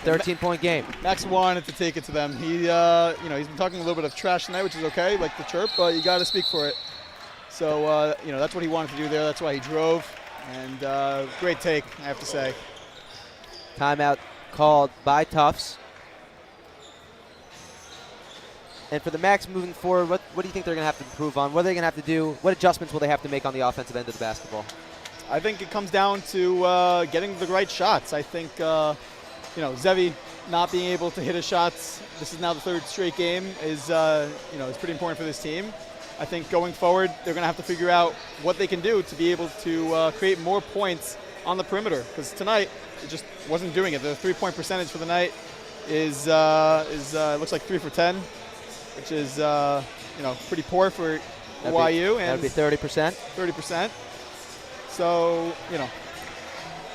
13-point game. Max wanted to take it to them. He, he's been talking a little bit of trash tonight, which is okay, like the chirp, but you got to speak for it. So, that's what he wanted to do there. That's why he drove, and great take, I have to say. Timeout called by Tufts. And for the Max moving forward, what do you think they're going to have to improve on? What are they going to have to do? What adjustments will they have to make on the offensive end of the basketball? I think it comes down to getting the right shots. I think, Zevi not being able to hit his shots, this is now the third straight game, is is pretty important for this team. I think going forward, they're going to have to figure out what they can do to be able to create more points on the perimeter, because tonight it just wasn't doing it. The 3-point percentage for the night is looks like 3 for 10, which is pretty poor for YU. That'd be 30%. 30%. So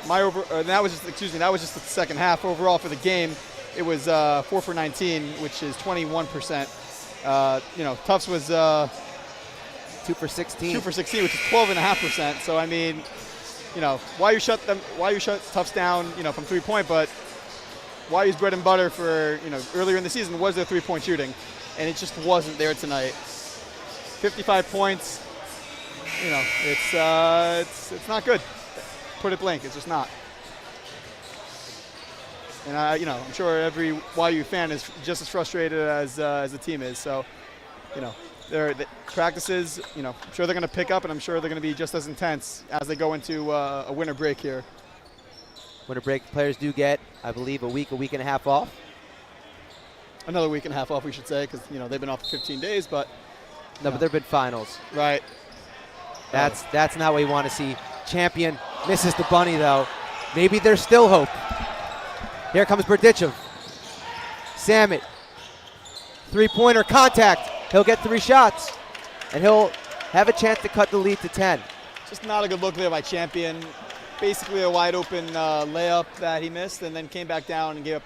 that was just the second half. Overall for the game, it was 4 for 19, which is 21%. Tufts was 2 for 16. 2 for 16, which is 12.5%. So I mean, YU shut Tufts down, from 3-point, but YU's bread and butter for earlier in the season was their 3-point shooting, and it just wasn't there tonight. 55 points. It's not good. Put it blank. It's just not. And I'm sure every YU fan is just as frustrated as the team is. So, the practices, I'm sure they're going to pick up, and I'm sure they're going to be just as intense as they go into a winter break here. Winter break players do get, I believe, a week and a half off. Another week and a half off, we should say, because they've been off for 15 days, but but there've been finals. Right. That's not what we want to see. Champion misses the bunny, though. Maybe there's still hope. Here comes Berdichev. Samet. 3-pointer contact. He'll get 3 shots, and he'll have a chance to cut the lead to 10. Just not a good look there by Champion. Basically a wide open layup that he missed, and then came back down and gave up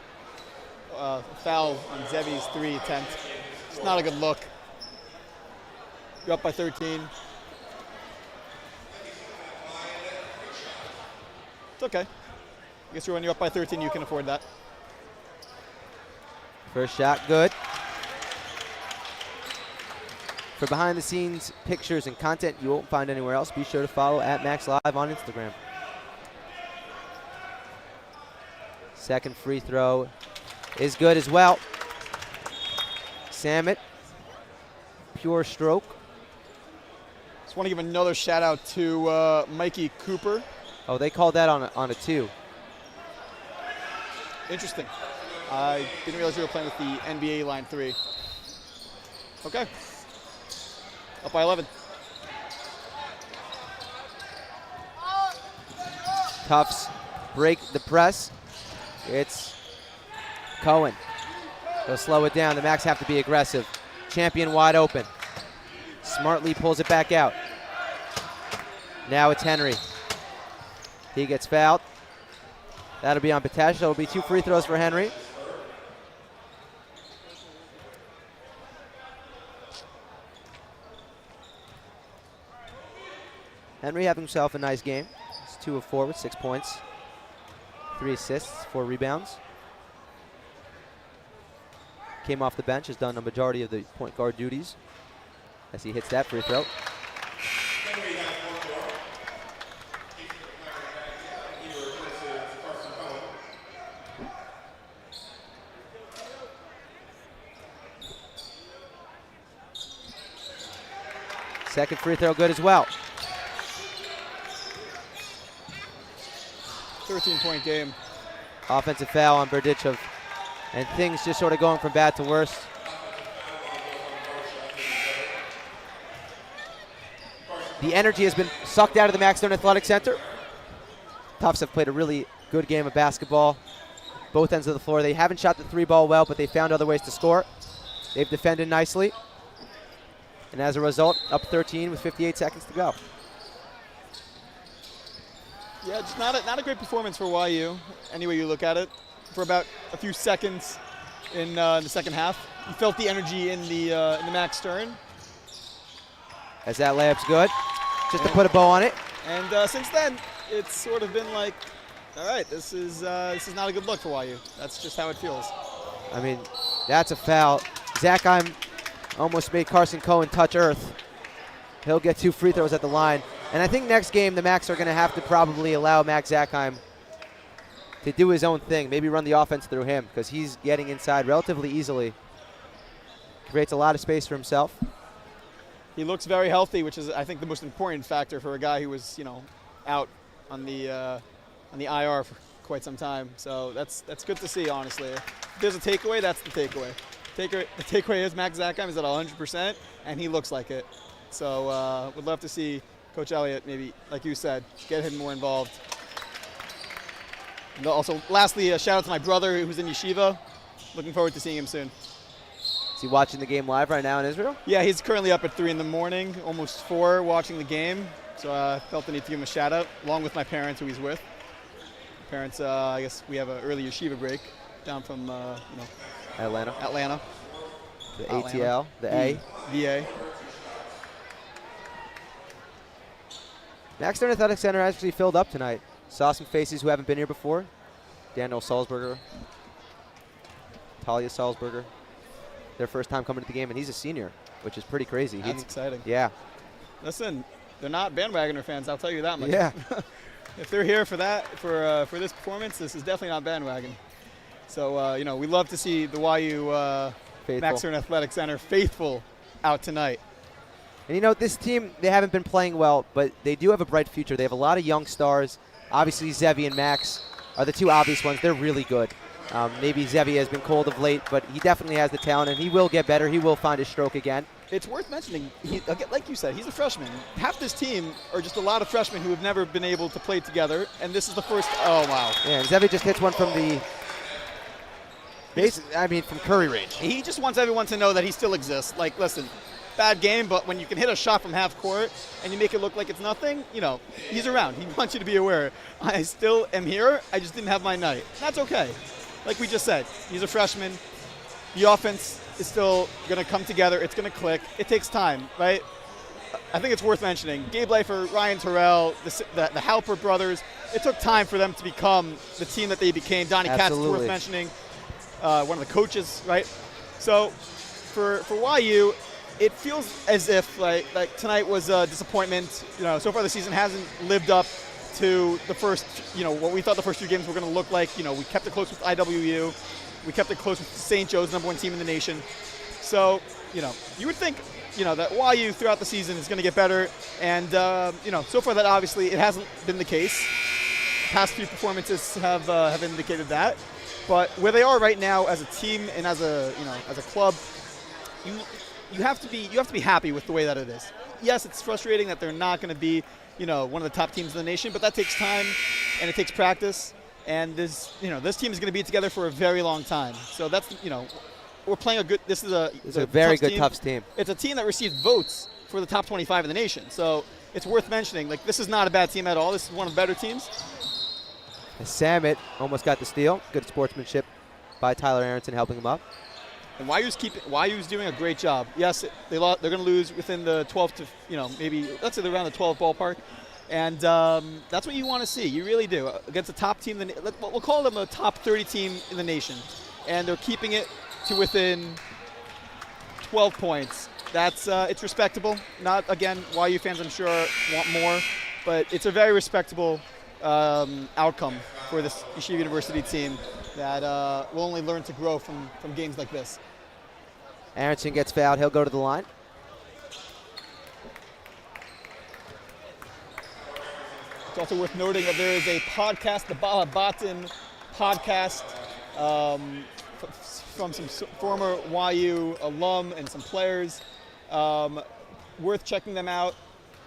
a foul on Zevi's 3 attempt. It's not a good look. You're up by 13. It's okay. I guess when you're up by 13, you can afford that. First shot, good. For behind-the-scenes pictures and content you won't find anywhere else, be sure to follow @MaxLive on Instagram. Second free throw is good as well. Samet, pure stroke. Just want to give another shout out to Mikey Cooper. Oh, they called that on a 2. Interesting. I didn't realize we were playing with the NBA line 3. Okay. Up by 11. Tufts break the press. It's Cohen. They'll slow it down. The Macs have to be aggressive. Champion wide open. Smartly pulls it back out. Now it's Henry. He gets fouled. That'll be on Patesh. That'll be 2 free throws for Henry. Henry having himself a nice game. He's 2 of 4 with 6 points, 3 assists, 4 rebounds. Came off the bench, has done a majority of the point guard duties as he hits that free throw. Second free throw good as well. 13-point game. Offensive foul on Berdichev. And things just sort of going from bad to worse. The energy has been sucked out of the Max Stone Athletic Center. Tufts have played a really good game of basketball. Both ends of the floor. They haven't shot the 3-ball well, but they found other ways to score. They've defended nicely. And as a result, up 13 with 58 seconds to go. Yeah, just not a great performance for YU, any way you look at it. For about a few seconds in the second half, you felt the energy in the Max Stern. As that layup's good, just to put a bow on it. And since then, it's sort of been like, all right, this is not a good look for YU. That's just how it feels. I mean, that's a foul. Zachheim almost made Carson Cohen touch earth. He'll get 2 free throws at the line. And I think next game, the Macs are going to have to probably allow Max Zachheim to do his own thing, maybe run the offense through him, because he's getting inside relatively easily. Creates a lot of space for himself. He looks very healthy, which is, I think, the most important factor for a guy who was, out on the IR quite some time. So that's good to see, honestly. If there's a takeaway, that's the takeaway. The takeaway is Max Zakheim is at 100%, and he looks like it. So would love to see Coach Elliott, maybe, like you said, get him more involved. And also, lastly, a shout out to my brother who's in Yeshiva. Looking forward to seeing him soon. Is he watching the game live right now in Israel? Yeah, he's currently up at 3 in the morning, almost 4, watching the game. So I felt the need to give him a shout out, along with my parents who he's with. Parents, I guess we have an early Yeshiva break down from, Atlanta. The ATL, the A. VA. Max Stern Athletic Center actually filled up tonight. Saw some faces who haven't been here before. Daniel Salzberger, Talia Salzberger. Their first time coming to the game, and he's a senior, which is pretty crazy. That's exciting. Yeah. Listen, they're not bandwagoner fans, I'll tell you that much. Yeah. If they're here for that, for this performance, this is definitely not bandwagon. So, we love to see the YU Max Stern Athletic Center faithful out tonight. And this team, they haven't been playing well, but they do have a bright future. They have a lot of young stars. Obviously, Zevi and Max are the two obvious ones. They're really good. Maybe Zevi has been cold of late, but he definitely has the talent, and he will get better. He will find his stroke again. It's worth mentioning, like you said, he's a freshman. Half this team are just a lot of freshmen who have never been able to play together, and this is the first. Oh, wow. Yeah, and Zevi just hits one from from Curry range. He just wants everyone to know that he still exists. Like, listen, bad game, but when you can hit a shot from half court and you make it look like it's nothing, he's around. He wants you to be aware. I still am here. I just didn't have my night. That's okay. Like we just said, he's a freshman. The offense is still going to come together. It's going to click. It takes time, right? I think it's worth mentioning. Gabe Leifer, Ryan Terrell, the Halper brothers, it took time for them to become the team that they became. Donnie Katz is worth mentioning. One of the coaches, right? So for YU, it feels as if like tonight was a disappointment. So far the season hasn't lived up to the first, what we thought the first 2 games were going to look like. We kept it close with IWU. We kept it close with St. Joe's, #1 team in the nation. So, you would think, that YU throughout the season is going to get better. And, so far that obviously it hasn't been the case. Past few performances have indicated that. But where they are right now as a team and as a club, you have to be happy with the way that it is. Yes, it's frustrating that they're not going to be, one of the top teams in the nation, but that takes time and it takes practice. And this team is going to be together for a very long time. So that's, we're playing this is a very good Tufts team. It's a team that received votes for the top 25 in the nation. So it's worth mentioning, this is not a bad team at all. This is one of the better teams. Samit almost got the steal. Good sportsmanship by Tyler Aronson helping him up. And YU's doing a great job. Yes, they're going to lose within the 12 to, maybe, let's say around the 12 ballpark. And that's what you want to see. You really do. Against a top team, we'll call them a top 30 team in the nation. And they're keeping it to within 12 points. That's it's respectable. Not, again, YU fans, I'm sure, want more. But it's a very respectable outcome for this Yeshiva University team that will only learn to grow from games like this. Aronson gets fouled. He'll go to the line. It's also worth noting that there is a podcast, the Bahabatin podcast, from some former YU alum and some players. Worth checking them out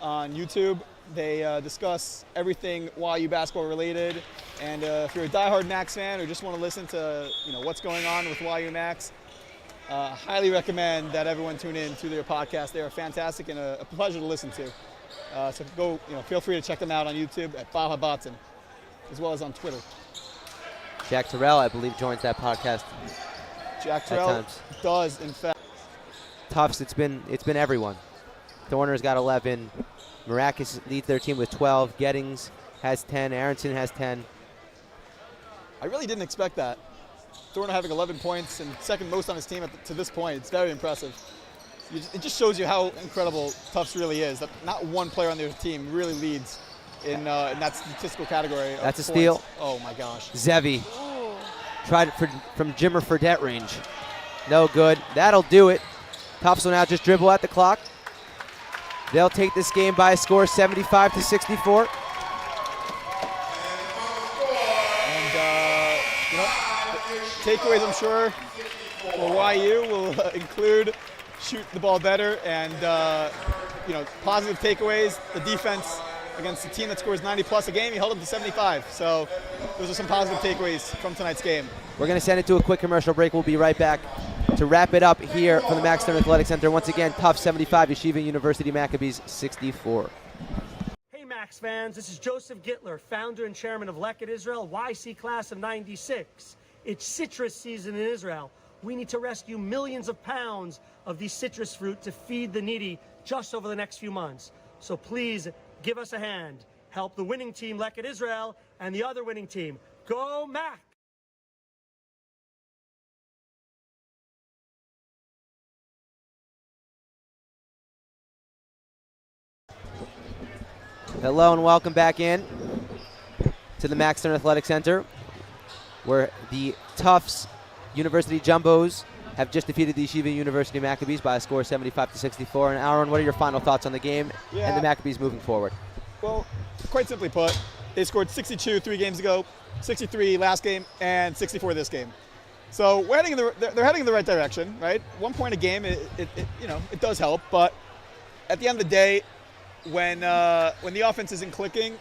on YouTube. They discuss everything YU basketball related. And if you're a diehard Max fan or just want to listen to what's going on with YU Max, highly recommend that everyone tune in to their podcast. They are fantastic and a pleasure to listen to. So go, feel free to check them out on YouTube at Bahabatin, as well as on Twitter. Jack Terrell, I believe, joins that podcast. Jack Terrell does, in fact. Tufts, it's been everyone. Thorner's got 11. Maracus leads their team with 12. Gettings has 10. Aronson has 10. I really didn't expect that. Thorner having 11 points and second most on his team to this point. It's very impressive. It just shows you how incredible Tufts really is. That not one player on their team really leads in that statistical category. That's a steal. Oh my gosh. Zevi tried it from Jimmer Fredette range. No good. That'll do it. Tufts will now just dribble at the clock. They'll take this game by a score 75-64. And takeaways, I'm sure, for YU will include shoot the ball better and, positive takeaways. The defense against a team that scores 90-plus a game, you held them to 75. So those are some positive takeaways from tonight's game. We're going to send it to a quick commercial break. We'll be right back to wrap it up here from the Max Stern Athletic Center. Once again, Tufts 75, Yeshiva University Maccabees 64. Hey Max fans, this is Joseph Gittler, founder and chairman of Leket Israel, YC class of 96. It's citrus season in Israel. We need to rescue millions of pounds of these citrus fruit to feed the needy just over the next few months. So please give us a hand. Help the winning team, Leket Israel, and the other winning team. Go Mac! Hello and welcome back in to the Max Stern Athletic Center, where the Tufts University Jumbos have just defeated the Yeshiva University Maccabees by a score of 75-64. And Aharon, what are your final thoughts on the game and the Maccabees moving forward? Well, quite simply put, they scored 62 3 games ago, 63 last game, and 64 this game. So they're heading in the right direction, right? 1 point a game, it does help, but at the end of the day, when the offense isn't clicking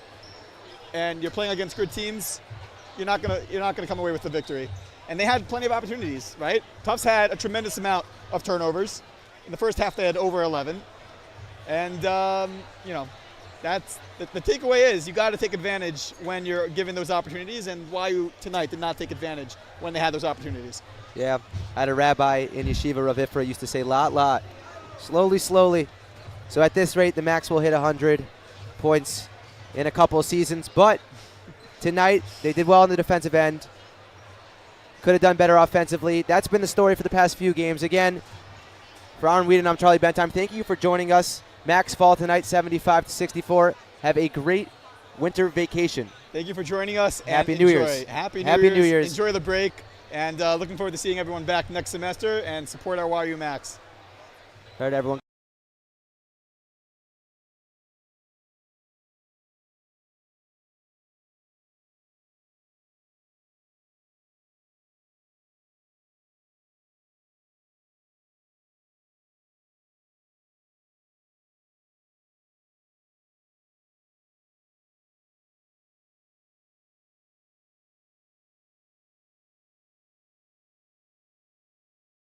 and you're playing against good teams, you're not gonna come away with the victory. And they had plenty of opportunities, right? Tufts had a tremendous amount of turnovers. In the first half, they had over 11. And that's the takeaway is you got to take advantage when you're given those opportunities. And YU tonight did not take advantage when they had those opportunities. Yeah, I had a rabbi in Yeshiva, Rav Ifra, used to say, lot, slowly, slowly. So at this rate, the Max will hit 100 points in a couple of seasons. But tonight, they did well on the defensive end. Could have done better offensively. That's been the story for the past few games. Again, for Aharon Weiden, I'm Charlie Bendheim. Thank you for joining us. Max fall tonight, 75-64. Have a great winter vacation. Thank you for joining us. Happy New Year's. Happy New Year's. Enjoy the break. And looking forward to seeing everyone back next semester and support our YU Max. All right, everyone.